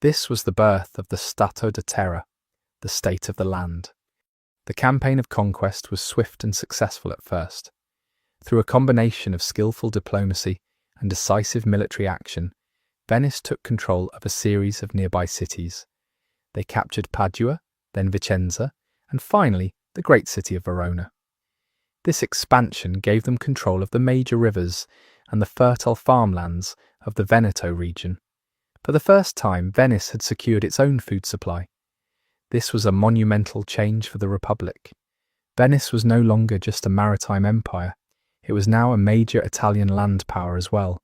This was the birth of the Stato di Terra, the state of the land. The campaign of conquest was swift and successful at first. Through a combination of skillful diplomacy and decisive military action, Venice took control of a series of nearby cities. They captured Padua, then Vicenza, and finally the great city of Verona. This expansion gave them control of the major rivers and the fertile farmlands of the Veneto region. For the first time, Venice had secured its own food supply. This was a monumental change for the Republic. Venice was no longer just a maritime empire. It was now a major Italian land power as well.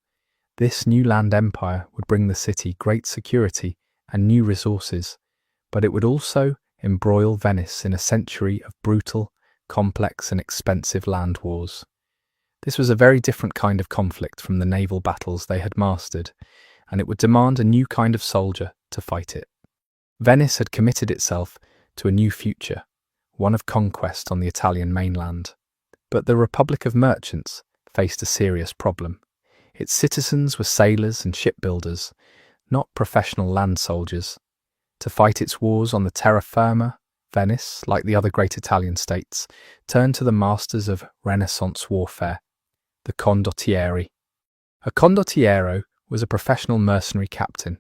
This new land empire would bring the city great security and new resources, but it would also embroil Venice in a century of brutal, complex and expensive land wars. This was a very different kind of conflict from the naval battles they had mastered, and it would demand a new kind of soldier to fight it. Venice had committed itself to a new future, one of conquest on the Italian mainland. But the Republic of Merchants faced a serious problem. Its citizens were sailors and shipbuilders, not professional land soldiers. To fight its wars on the terra firma, Venice, like the other great Italian states, turned to the masters of Renaissance warfare, the condottieri. A condottiero was a professional mercenary captain.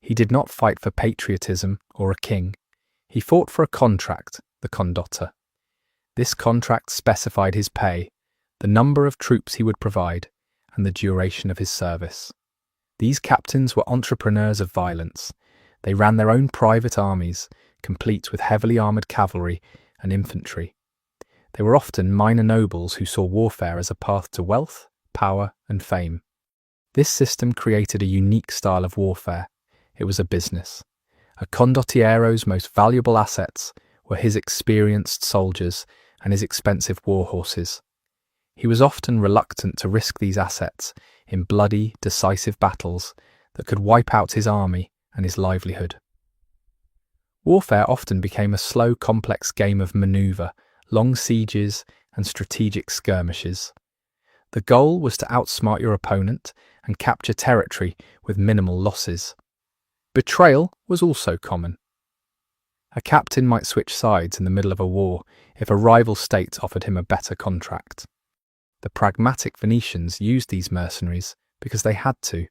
He did not fight for patriotism or a king. He fought for a contract, the condotta. This contract specified his pay, the number of troops he would provide, and the duration of his service. These captains were entrepreneurs of violence. They ran their own private armies, complete with heavily armoured cavalry and infantry. They were often minor nobles who saw warfare as a path to wealth, power, and fame. This system created a unique style of warfare. It was a business. A condottiero's most valuable assets were his experienced soldiers and his expensive war horses. He was often reluctant to risk these assets in bloody, decisive battles that could wipe out his army and his livelihood. Warfare often became a slow, complex game of manoeuvre, long sieges, and strategic skirmishes. The goal was to outsmart your opponent and capture territory with minimal losses. Betrayal was also common. A captain might switch sides in the middle of a war if a rival state offered him a better contract. The pragmatic Venetians used these mercenaries because they had to,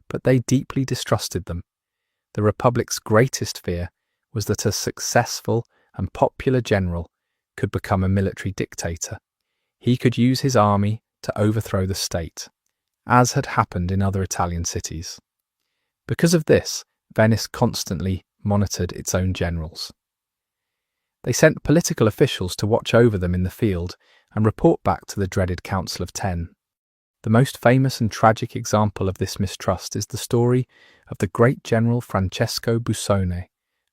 but they deeply distrusted them. The Republic's greatest fear was that a successful and popular general could become a military dictator. He could use his army to overthrow the state, as had happened in other Italian cities. Because of this, Venice constantly monitored its own generals. They sent political officials to watch over them in the field and report back to the dreaded Council of Ten. The most famous and tragic example of this mistrust is the story of the great general Francesco Busoni,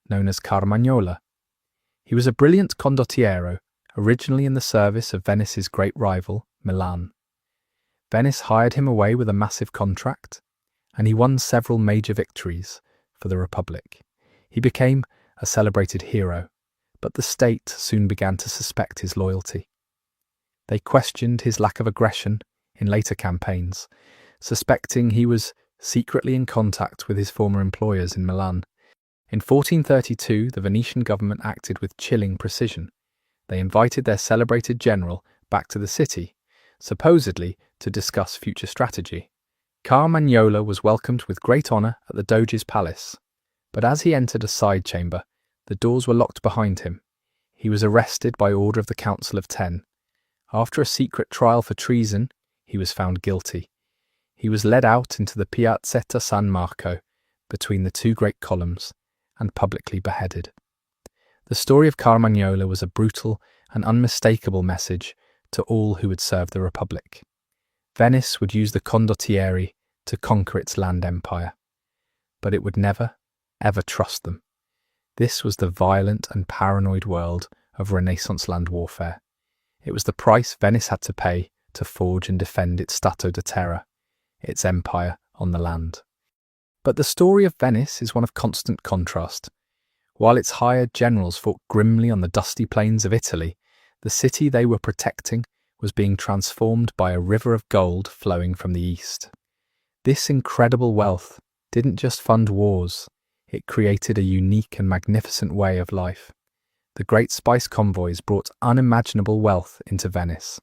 known as Carmagnola. He was a brilliant condottiero, originally in the service of Venice's great rival, Milan. Venice hired him away with a massive contract, and he won several major victories for the Republic. He became a celebrated hero, but the state soon began to suspect his loyalty. They questioned his lack of aggression in later campaigns, suspecting he was secretly in contact with his former employers in Milan. In 1432, the Venetian government acted with chilling precision. They invited their celebrated general back to the city, supposedly to discuss future strategy. Carmagnola was welcomed with great honour at the Doge's palace, but as he entered a side chamber, the doors were locked behind him. He was arrested by order of the Council of Ten. After a secret trial for treason, he was found guilty. He was led out into the Piazzetta San Marco, between the two great columns, and publicly beheaded. The story of Carmagnola was a brutal and unmistakable message to all who would serve the Republic. Venice would use the condottieri to conquer its land empire, but it would never, ever trust them. This was the violent and paranoid world of Renaissance land warfare. It was the price Venice had to pay to forge and defend its Stato di Terra, its empire on the land. But the story of Venice is one of constant contrast. While its hired generals fought grimly on the dusty plains of Italy, the city they were protecting was being transformed by a river of gold flowing from the east. This incredible wealth didn't just fund wars, it created a unique and magnificent way of life. The great spice convoys brought unimaginable wealth into Venice.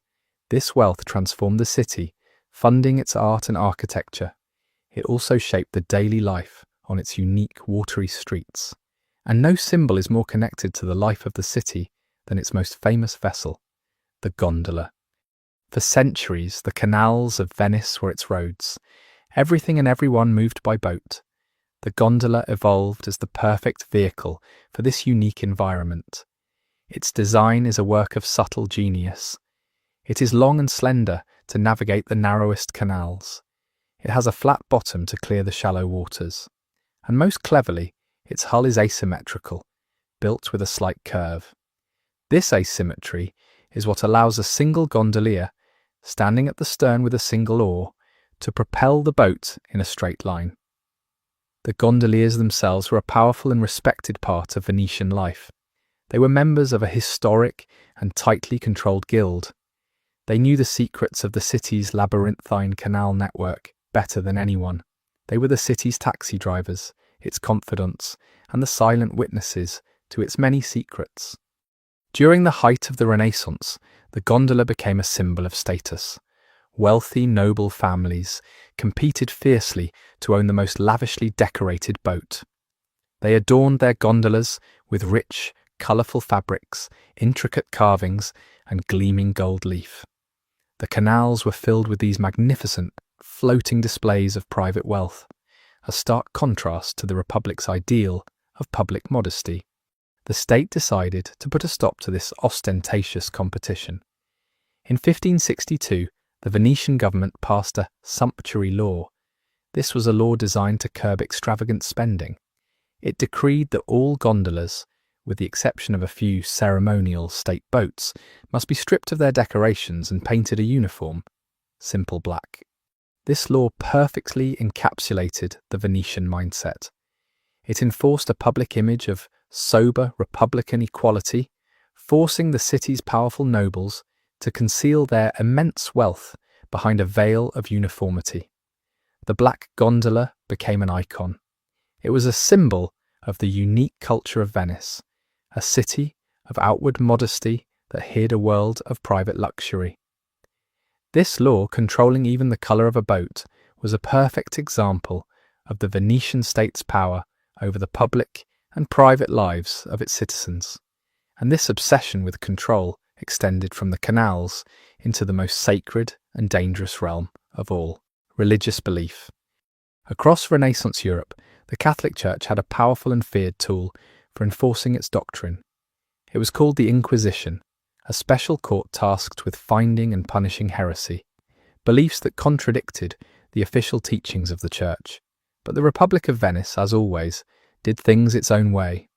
This wealth transformed the city, funding its art and architecture. It also shaped the daily life on its unique watery streets. And no symbol is more connected to the life of the city than its most famous vessel, the gondola. For centuries, the canals of Venice were its roads. Everything and everyone moved by boat. The gondola evolved as the perfect vehicle for this unique environment. Its design is a work of subtle genius. It is long and slender to navigate the narrowest canals. It has a flat bottom to clear the shallow waters. And most cleverly, its hull is asymmetrical, built with a slight curve. This asymmetry is what allows a single gondolier, standing at the stern with a single oar, to propel the boat in a straight line. The gondoliers themselves were a powerful and respected part of Venetian life. They were members of a historic and tightly controlled guild. They knew the secrets of the city's labyrinthine canal network better than anyone. They were the city's taxi drivers, its confidants, and the silent witnesses to its many secrets. During the height of the Renaissance, the gondola became a symbol of status. Wealthy, noble families competed fiercely to own the most lavishly decorated boat. They adorned their gondolas with rich, colourful fabrics, intricate carvings, and gleaming gold leaf. The canals were filled with these magnificent, floating displays of private wealth, a stark contrast to the Republic's ideal of public modesty. The state decided to put a stop to this ostentatious competition. In 1562, the Venetian government passed a sumptuary law. This was a law designed to curb extravagant spending. It decreed that all gondolas, with the exception of a few ceremonial state boats, must be stripped of their decorations and painted a uniform, simple black. This law perfectly encapsulated the Venetian mindset. It enforced a public image of sober republican equality, forcing the city's powerful nobles to conceal their immense wealth behind a veil of uniformity. The black gondola became an icon. It was a symbol of the unique culture of Venice, a city of outward modesty that hid a world of private luxury. This law, controlling even the colour of a boat, was a perfect example of the Venetian state's power over the public and private lives of its citizens. And this obsession with control extended from the canals into the most sacred and dangerous realm of all, religious belief. Across Renaissance Europe, the Catholic Church had a powerful and feared tool for enforcing its doctrine. It was called the Inquisition, a special court tasked with finding and punishing heresy, beliefs that contradicted the official teachings of the Church. But the Republic of Venice, as always, did things its own way.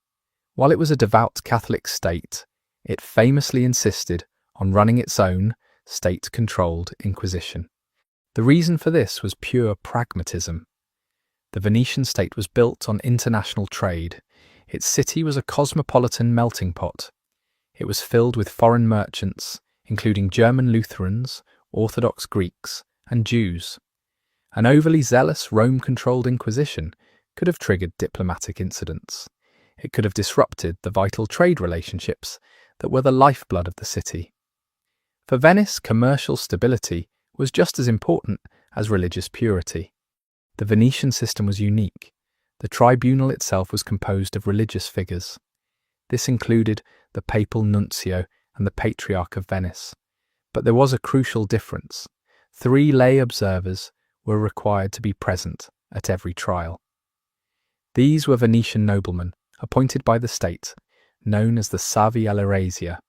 While it was a devout Catholic state, it famously insisted on running its own state-controlled Inquisition. The reason for this was pure pragmatism. The Venetian state was built on international trade. Its city was a cosmopolitan melting pot. It was filled with foreign merchants, including German Lutherans, Orthodox Greeks, and Jews. An overly zealous Rome-controlled Inquisition could have triggered diplomatic incidents. It could have disrupted the vital trade relationships that were the lifeblood of the city. For Venice, commercial stability was just as important as religious purity. The Venetian system was unique. The tribunal itself was composed of religious figures. This included the papal nuncio and the Patriarch of Venice. But there was a crucial difference. 3 lay observers were required to be present at every trial. These were Venetian noblemen, appointed by the state, known as the Savi all'Eresia.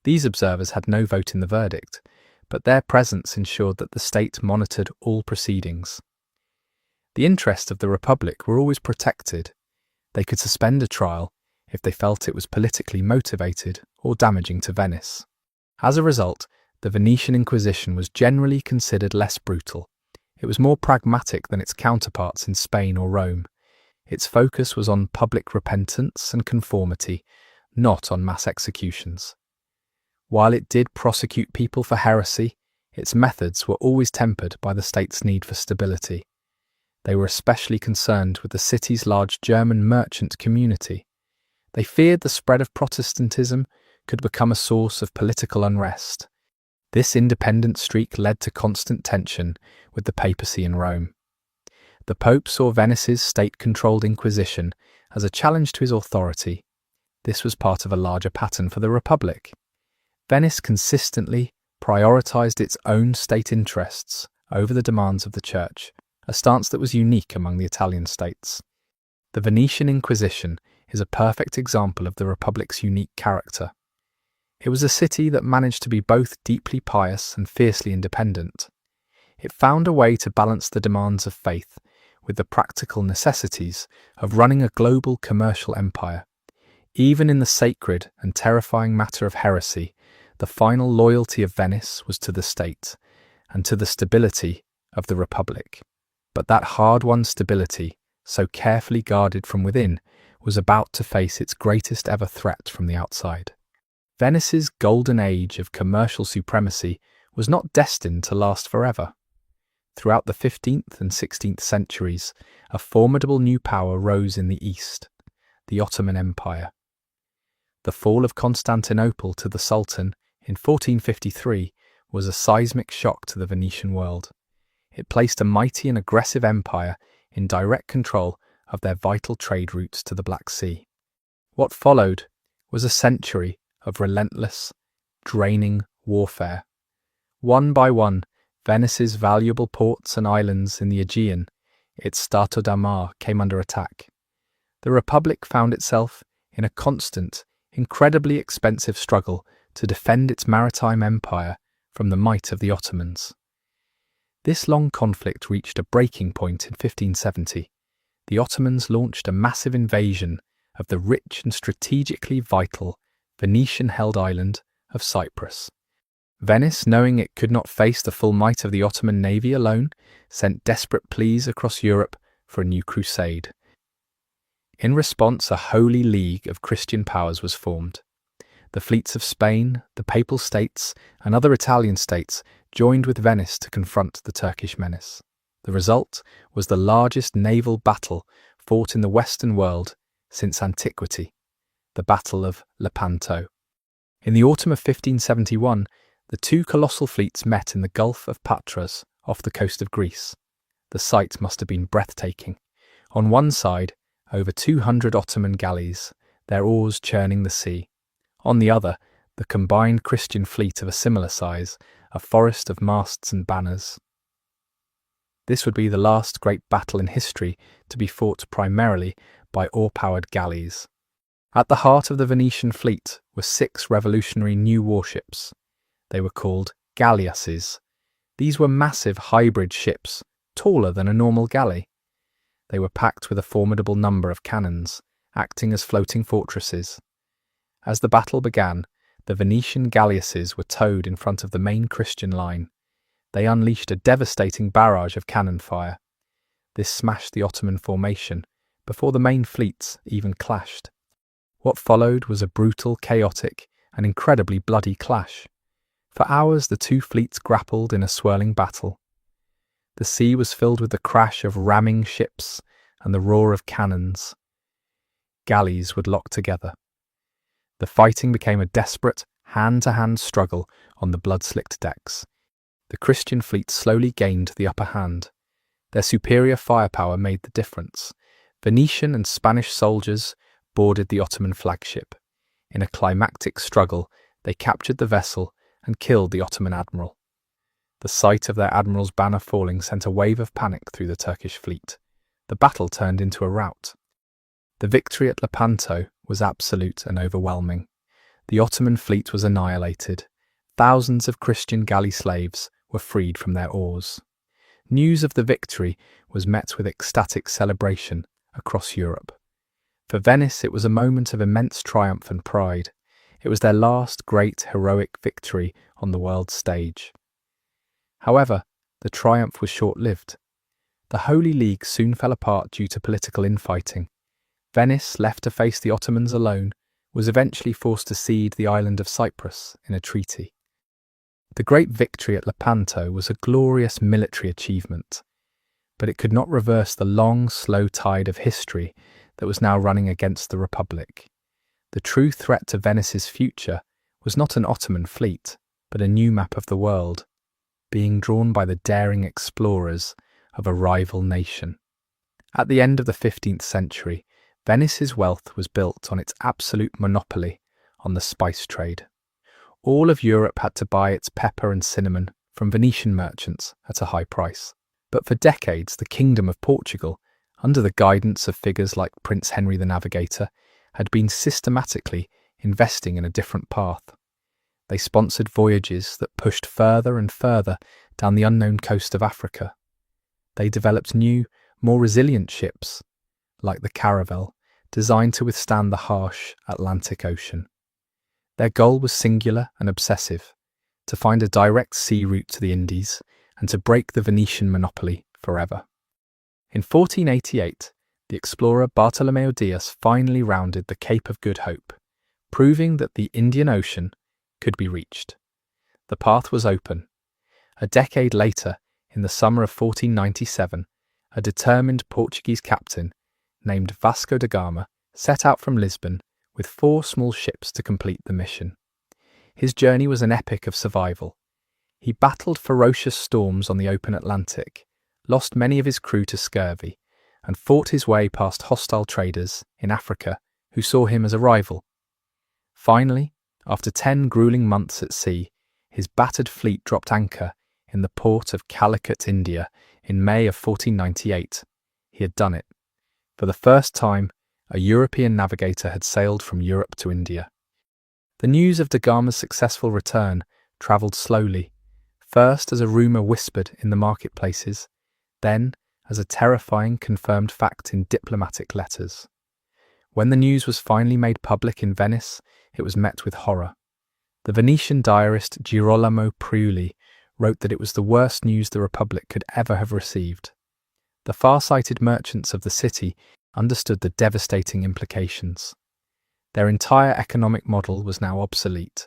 These observers had no vote in the verdict, but their presence ensured that the state monitored all proceedings. The interests of the Republic were always protected. They could suspend a trial if they felt it was politically motivated or damaging to Venice. As a result, the Venetian Inquisition was generally considered less brutal. It was more pragmatic than its counterparts in Spain or Rome. Its focus was on public repentance and conformity, not on mass executions. While it did prosecute people for heresy, its methods were always tempered by the state's need for stability. They were especially concerned with the city's large German merchant community. They feared the spread of Protestantism could become a source of political unrest. This independent streak led to constant tension with the papacy in Rome. The Pope saw Venice's state-controlled Inquisition as a challenge to his authority. This was part of a larger pattern for the Republic. Venice consistently prioritized its own state interests over the demands of the Church, a stance that was unique among the Italian states. The Venetian Inquisition is a perfect example of the Republic's unique character. It was a city that managed to be both deeply pious and fiercely independent. It found a way to balance the demands of faith with the practical necessities of running a global commercial empire. Even in the sacred and terrifying matter of heresy, the final loyalty of Venice was to the state and to the stability of the Republic. But that hard-won stability, so carefully guarded from within, was about to face its greatest ever threat from the outside. Venice's golden age of commercial supremacy was not destined to last forever. Throughout the 15th and 16th centuries, a formidable new power rose in the east, the Ottoman Empire. The fall of Constantinople to the Sultan in 1453 was a seismic shock to the Venetian world. It placed a mighty and aggressive empire in direct control of their vital trade routes to the Black Sea. What followed was a century of relentless, draining warfare. One by one, Venice's valuable ports and islands in the Aegean, its Stato da Mar, came under attack. The Republic found itself in a constant, incredibly expensive struggle to defend its maritime empire from the might of the Ottomans. This long conflict reached a breaking point in 1570. The Ottomans launched a massive invasion of the rich and strategically vital Venetian-held island of Cyprus. Venice, knowing it could not face the full might of the Ottoman navy alone, sent desperate pleas across Europe for a new crusade. In response, a holy league of Christian powers was formed. The fleets of Spain, the Papal States, and other Italian states joined with Venice to confront the Turkish menace. The result was the largest naval battle fought in the Western world since antiquity, the Battle of Lepanto. In the autumn of 1571, the two colossal fleets met in the Gulf of Patras off the coast of Greece. The sight must have been breathtaking. On one side, over 200 Ottoman galleys, their oars churning the sea. On the other, the combined Christian fleet of a similar size, a forest of masts and banners. This would be the last great battle in history to be fought primarily by oar-powered galleys. At the heart of the Venetian fleet were 6 revolutionary new warships. They were called galleasses. These were massive hybrid ships, taller than a normal galley. They were packed with a formidable number of cannons, acting as floating fortresses. As the battle began, the Venetian galleasses were towed in front of the main Christian line. They unleashed a devastating barrage of cannon fire. This smashed the Ottoman formation before the main fleets even clashed. What followed was a brutal, chaotic, and incredibly bloody clash. For hours, the two fleets grappled in a swirling battle. The sea was filled with the crash of ramming ships and the roar of cannons. Galleys would lock together. The fighting became a desperate, hand-to-hand struggle on the blood-slicked decks. The Christian fleet slowly gained the upper hand. Their superior firepower made the difference. Venetian and Spanish soldiers boarded the Ottoman flagship. In a climactic struggle, they captured the vessel and killed the Ottoman admiral. The sight of their admiral's banner falling sent a wave of panic through the Turkish fleet. The battle turned into a rout. The victory at Lepanto was absolute and overwhelming. The Ottoman fleet was annihilated. Thousands of Christian galley slaves were freed from their oars. News of the victory was met with ecstatic celebration across Europe. For Venice, it was a moment of immense triumph and pride. It was their last great heroic victory on the world stage. However, the triumph was short-lived. The Holy League soon fell apart due to political infighting. Venice, left to face the Ottomans alone, was eventually forced to cede the island of Cyprus in a treaty. The great victory at Lepanto was a glorious military achievement, but it could not reverse the long, slow tide of history that was now running against the Republic. The true threat to Venice's future was not an Ottoman fleet, but a new map of the world, being drawn by the daring explorers of a rival nation. At the end of the 15th century, Venice's wealth was built on its absolute monopoly on the spice trade. All of Europe had to buy its pepper and cinnamon from Venetian merchants at a high price. But for decades, the Kingdom of Portugal, under the guidance of figures like Prince Henry the Navigator, had been systematically investing in a different path. They sponsored voyages that pushed further and further down the unknown coast of Africa. They developed new, more resilient ships, like the Caravel, designed to withstand the harsh Atlantic Ocean. Their goal was singular and obsessive: to find a direct sea route to the Indies and to break the Venetian monopoly forever. In 1488, the explorer Bartolomeo Diaz finally rounded the Cape of Good Hope, proving that the Indian Ocean could be reached. The path was open. A decade later, in the summer of 1497, a determined Portuguese captain named Vasco da Gama set out from Lisbon with 4 small ships to complete the mission. His journey was an epic of survival. He battled ferocious storms on the open Atlantic, lost many of his crew to scurvy, and fought his way past hostile traders in Africa who saw him as a rival. Finally, after 10 grueling months at sea, his battered fleet dropped anchor in the port of Calicut, India, in May of 1498. He had done it. For the first time, a European navigator had sailed from Europe to India. The news of da Gama's successful return travelled slowly, first as a rumour whispered in the marketplaces, then as a terrifying confirmed fact in diplomatic letters. When the news was finally made public in Venice, it was met with horror. The Venetian diarist Girolamo Priuli wrote that it was the worst news the Republic could ever have received. The far-sighted merchants of the city understood the devastating implications. Their entire economic model was now obsolete.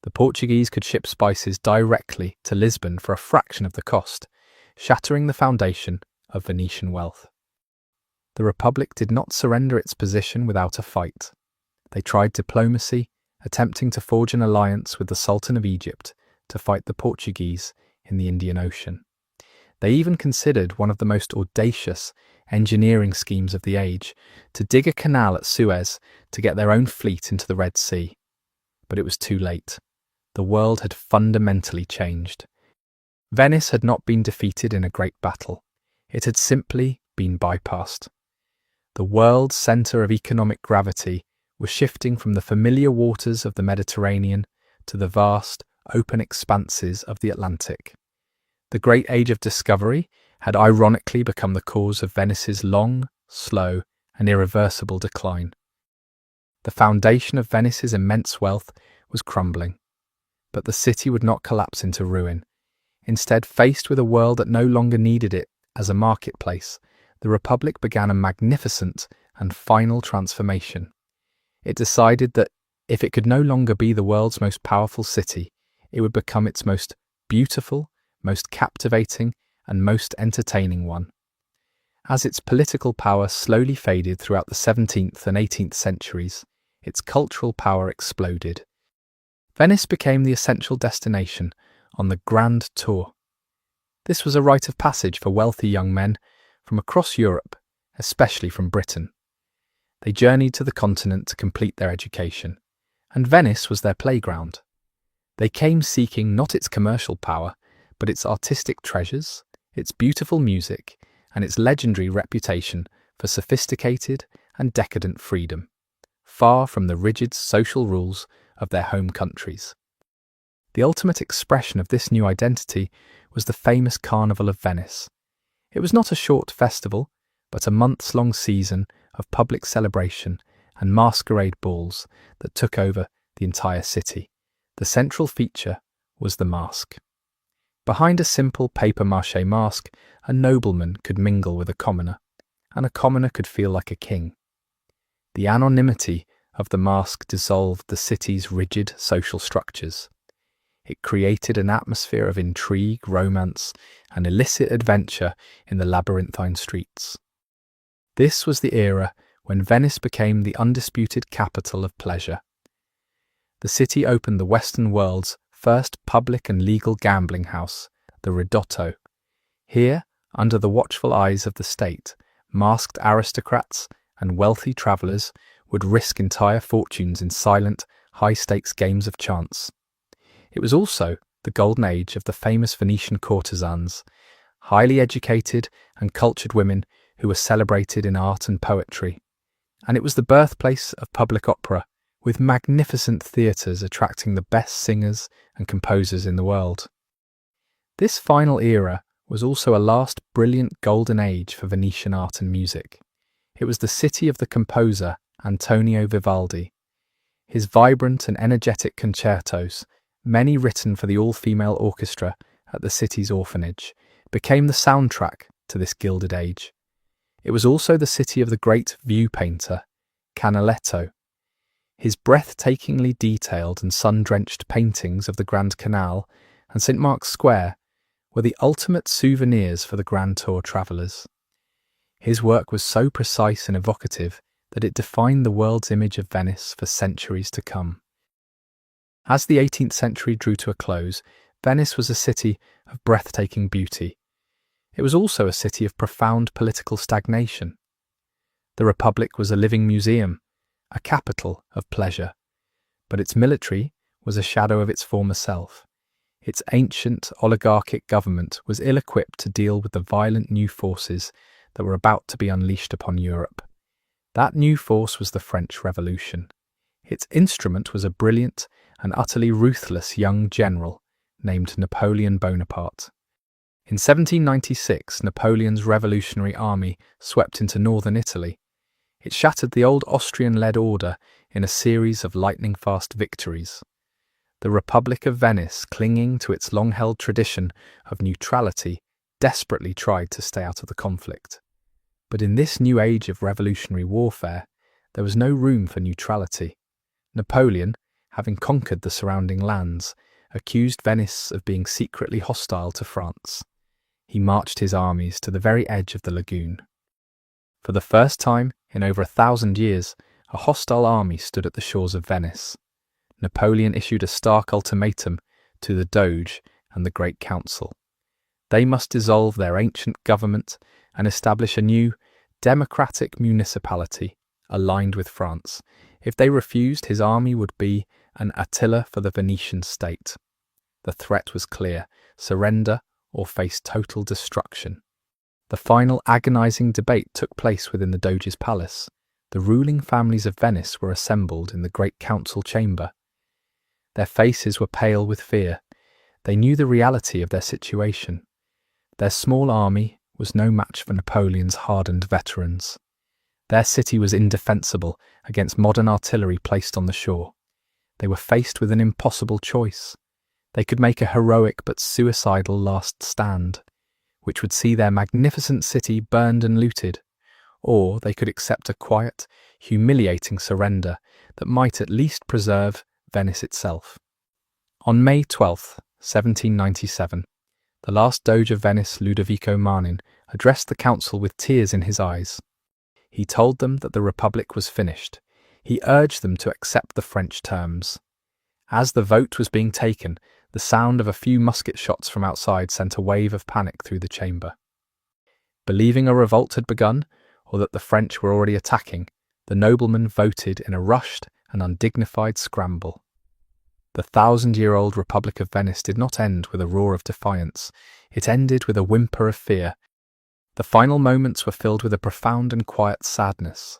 The Portuguese could ship spices directly to Lisbon for a fraction of the cost, shattering the foundation of Venetian wealth. The Republic did not surrender its position without a fight. They tried diplomacy, attempting to forge an alliance with the Sultan of Egypt to fight the Portuguese in the Indian Ocean. They even considered one of the most audacious engineering schemes of the age, to dig a canal at Suez to get their own fleet into the Red Sea. But it was too late. The world had fundamentally changed. Venice had not been defeated in a great battle. It had simply been bypassed. The world's centre of economic gravity was shifting from the familiar waters of the Mediterranean to the vast, open expanses of the Atlantic. The great age of discovery had ironically become the cause of Venice's long, slow, and irreversible decline. The foundation of Venice's immense wealth was crumbling, but the city would not collapse into ruin. Instead, faced with a world that no longer needed it as a marketplace, the Republic began a magnificent and final transformation. It decided that if it could no longer be the world's most powerful city, it would become its most beautiful, most captivating, and most entertaining one. As its political power slowly faded throughout the 17th and 18th centuries, its cultural power exploded. Venice became the essential destination on the Grand Tour. This was a rite of passage for wealthy young men from across Europe, especially from Britain. They journeyed to the continent to complete their education, and Venice was their playground. They came seeking not its commercial power, but its artistic treasures, its beautiful music, and its legendary reputation for sophisticated and decadent freedom, far from the rigid social rules of their home countries. The ultimate expression of this new identity was the famous Carnival of Venice. It was not a short festival, but a months-long season of public celebration and masquerade balls that took over the entire city. The central feature was the mask. Behind a simple papier-mâché mask, a nobleman could mingle with a commoner, and a commoner could feel like a king. The anonymity of the mask dissolved the city's rigid social structures. It created an atmosphere of intrigue, romance, and illicit adventure in the labyrinthine streets. This was the era when Venice became the undisputed capital of pleasure. The city opened the Western world's first public and legal gambling house, the Ridotto. Here, under the watchful eyes of the state, masked aristocrats and wealthy travellers would risk entire fortunes in silent, high-stakes games of chance. It was also the golden age of the famous Venetian courtesans, highly educated and cultured women who were celebrated in art and poetry. and it was the birthplace of public opera, with magnificent theatres attracting the best singers and composers in the world. This final era was also a last brilliant golden age for Venetian art and music. It was the city of the composer Antonio Vivaldi. His vibrant and energetic concertos, many written for the all-female orchestra at the city's orphanage, became the soundtrack to this gilded age. It was also the city of the great view painter, Canaletto. His breathtakingly detailed and sun-drenched paintings of the Grand Canal and St. Mark's Square were the ultimate souvenirs for the Grand Tour travellers. His work was so precise and evocative that it defined the world's image of Venice for centuries to come. As the 18th century drew to a close, Venice was a city of breathtaking beauty. It was also a city of profound political stagnation. The Republic was a living museum, a capital of pleasure, but its military was a shadow of its former self. Its ancient oligarchic government was ill-equipped to deal with the violent new forces that were about to be unleashed upon Europe. That new force was the French Revolution. Its instrument was a brilliant and utterly ruthless young general named Napoleon Bonaparte. In 1796, Napoleon's revolutionary army swept into northern Italy. It shattered the old Austrian-led order in a series of lightning-fast victories. The Republic of Venice, clinging to its long-held tradition of neutrality, desperately tried to stay out of the conflict. But in this new age of revolutionary warfare, there was no room for neutrality. Napoleon, having conquered the surrounding lands, accused Venice of being secretly hostile to France. He marched his armies to the very edge of the lagoon. For the first time in over 1,000 years, a hostile army stood at the shores of Venice. Napoleon issued a stark ultimatum to the Doge and the Great Council. They must dissolve their ancient government and establish a new, democratic municipality aligned with France. If they refused, his army would be an Attila for the Venetian state. The threat was clear: surrender or face total destruction. The final agonizing debate took place within the Doge's palace. The ruling families of Venice were assembled in the great council chamber. Their faces were pale with fear. They knew the reality of their situation. Their small army was no match for Napoleon's hardened veterans. Their city was indefensible against modern artillery placed on the shore. They were faced with an impossible choice. They could make a heroic but suicidal last stand, which would see their magnificent city burned and looted, or they could accept a quiet, humiliating surrender that might at least preserve Venice itself. On May 12, 1797, the last Doge of Venice, Ludovico Manin, addressed the council with tears in his eyes. He told them that the Republic was finished. He urged them to accept the French terms. As the vote was being taken, the sound of a few musket shots from outside sent a wave of panic through the chamber. Believing a revolt had begun, or that the French were already attacking, the noblemen voted in a rushed and undignified scramble. The 1,000-year-old Republic of Venice did not end with a roar of defiance. It ended with a whimper of fear. The final moments were filled with a profound and quiet sadness.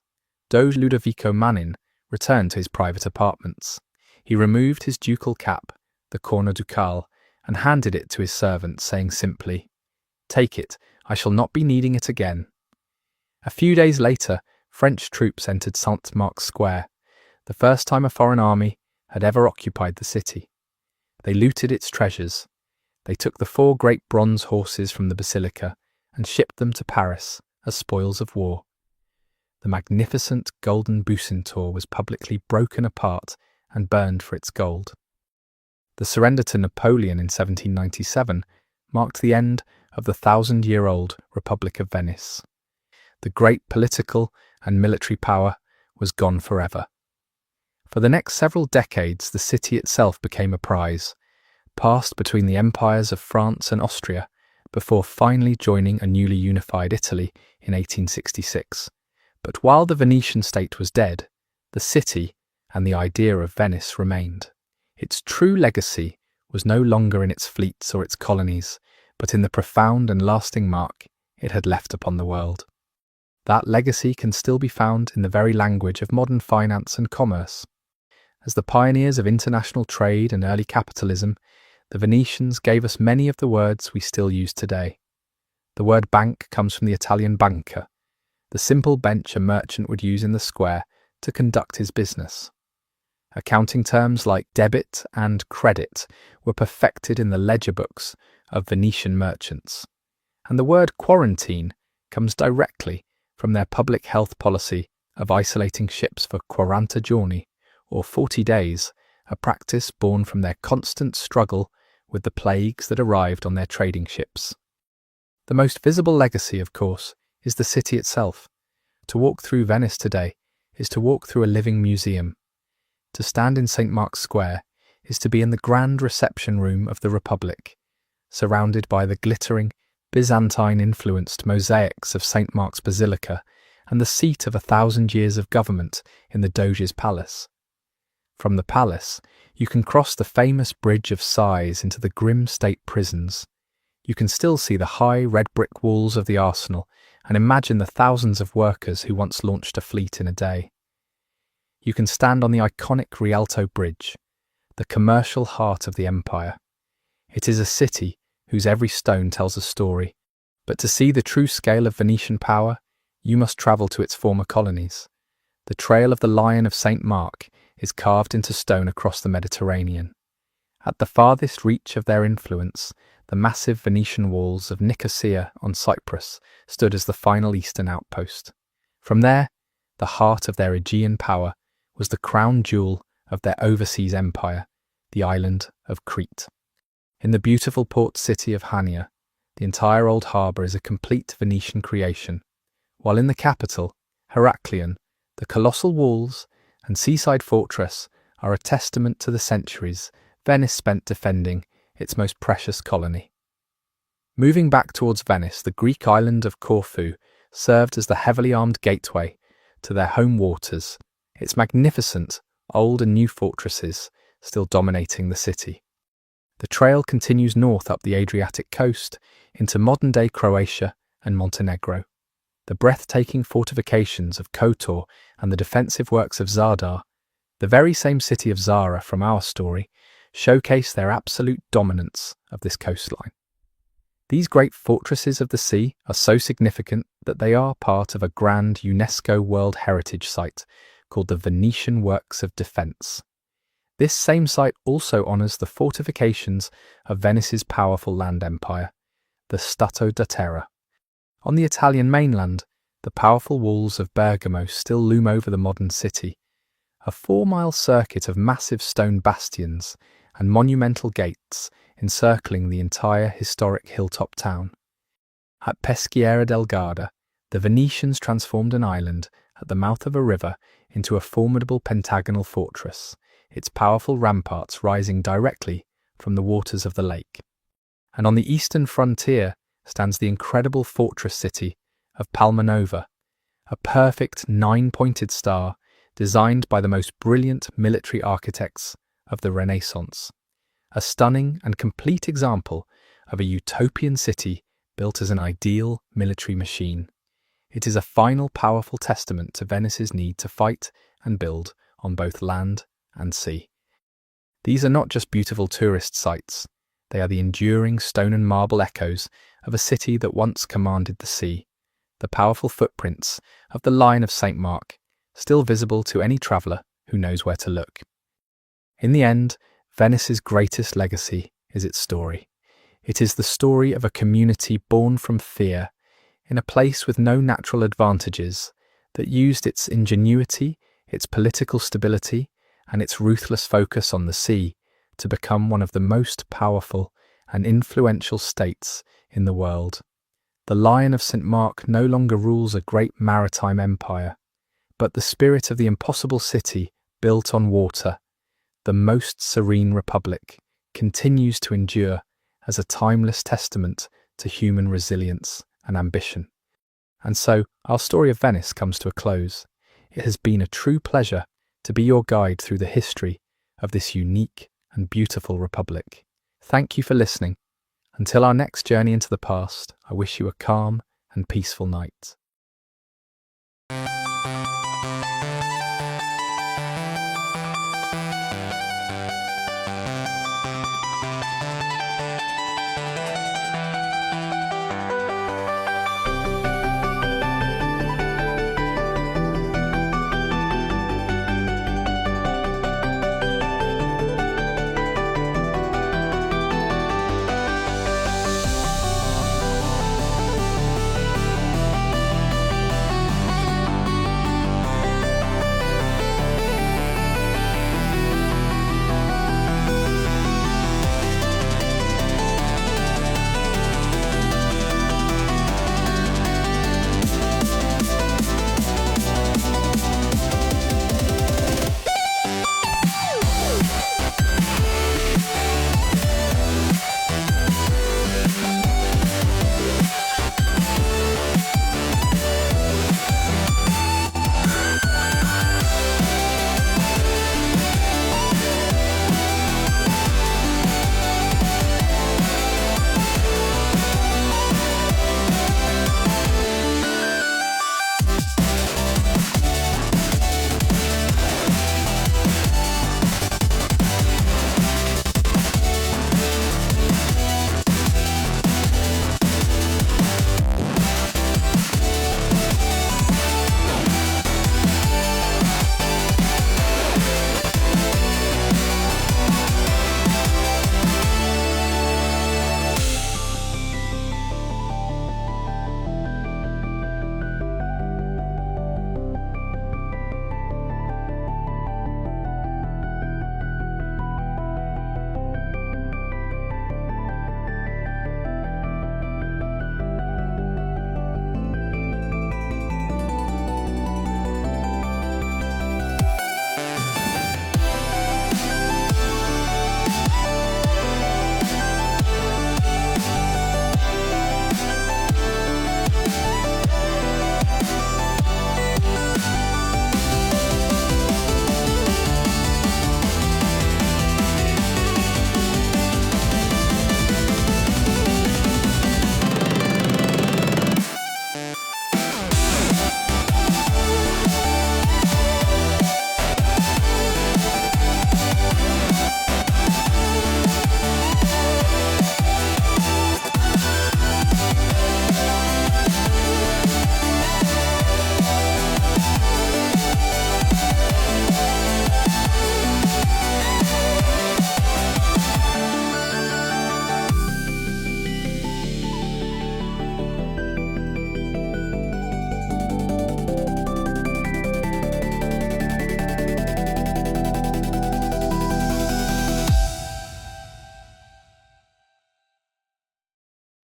Doge Ludovico Manin returned to his private apartments. He removed his ducal cap, the corona ducale, and handed it to his servant, saying simply, "Take it, I shall not be needing it again." A few days later, French troops entered St. Mark's Square, the first time a foreign army had ever occupied the city. They looted its treasures. They took the 4 great bronze horses from the basilica and shipped them to Paris as spoils of war. The magnificent golden Bucentaur was publicly broken apart and burned for its gold. The surrender to Napoleon in 1797 marked the end of the 1,000-year-old Republic of Venice. The great political and military power was gone forever. For the next several decades, the city itself became a prize, passed between the empires of France and Austria, before finally joining a newly unified Italy in 1866. But while the Venetian state was dead, the city and the idea of Venice remained. Its true legacy was no longer in its fleets or its colonies, but in the profound and lasting mark it had left upon the world. That legacy can still be found in the very language of modern finance and commerce. As the pioneers of international trade and early capitalism, the Venetians gave us many of the words we still use today. The word bank comes from the Italian banca, the simple bench a merchant would use in the square to conduct his business. Accounting terms like debit and credit were perfected in the ledger books of Venetian merchants. And the word quarantine comes directly from their public health policy of isolating ships for 40 giorni, or 40 days, a practice born from their constant struggle with the plagues that arrived on their trading ships. The most visible legacy, of course, is the city itself. To walk through Venice today is to walk through a living museum. To stand in St. Mark's Square is to be in the grand reception room of the Republic, surrounded by the glittering, Byzantine-influenced mosaics of St. Mark's Basilica and the seat of 1,000 years of government in the Doge's palace. From the palace, you can cross the famous Bridge of Sighs into the grim state prisons. You can still see the high red brick walls of the arsenal and imagine the thousands of workers who once launched a fleet in a day. You can stand on the iconic Rialto Bridge, the commercial heart of the empire. It is a city whose every stone tells a story, but to see the true scale of Venetian power, you must travel to its former colonies. The Trail of the Lion of St. Mark is carved into stone across the Mediterranean. At the farthest reach of their influence, the massive Venetian walls of Nicosia on Cyprus stood as the final eastern outpost. From there, the heart of their Aegean power was the crown jewel of their overseas empire, the island of Crete. In the beautiful port city of Hania, the entire old harbour is a complete Venetian creation, while in the capital, Heraklion, the colossal walls and seaside fortress are a testament to the centuries Venice spent defending its most precious colony. Moving back towards Venice, the Greek island of Corfu served as the heavily armed gateway to their home waters, its magnificent old and new fortresses still dominating the city. The trail continues north up the Adriatic coast into modern-day Croatia and Montenegro. The breathtaking fortifications of Kotor and the defensive works of Zadar, the very same city of Zara from our story, showcase their absolute dominance of this coastline. These great fortresses of the sea are so significant that they are part of a grand UNESCO World Heritage Site called the Venetian Works of Defence. This same site also honours the fortifications of Venice's powerful land empire, the Stato da Terra. On the Italian mainland, the powerful walls of Bergamo still loom over the modern city, a 4-mile circuit of massive stone bastions and monumental gates encircling the entire historic hilltop town. At Peschiera del Garda, the Venetians transformed an island at the mouth of a river into a formidable pentagonal fortress, its powerful ramparts rising directly from the waters of the lake. And on the eastern frontier stands the incredible fortress city of Palmanova, a perfect 9-pointed star designed by the most brilliant military architects of the Renaissance. A stunning and complete example of a utopian city built as an ideal military machine. It is a final powerful testament to Venice's need to fight and build on both land and sea. These are not just beautiful tourist sites, they are the enduring stone and marble echoes of a city that once commanded the sea, the powerful footprints of the Lion of St. Mark, still visible to any traveller who knows where to look. In the end, Venice's greatest legacy is its story. It is the story of a community born from fear, in a place with no natural advantages, that used its ingenuity, its political stability, and its ruthless focus on the sea to become one of the most powerful and influential states in the world. The Lion of St. Mark no longer rules a great maritime empire, but the spirit of the impossible city built on water, the most serene republic, continues to endure as a timeless testament to human resilience and ambition. And so, our story of Venice comes to a close. It has been a true pleasure to be your guide through the history of this unique and beautiful republic. Thank you for listening. Until our next journey into the past, I wish you a calm and peaceful night.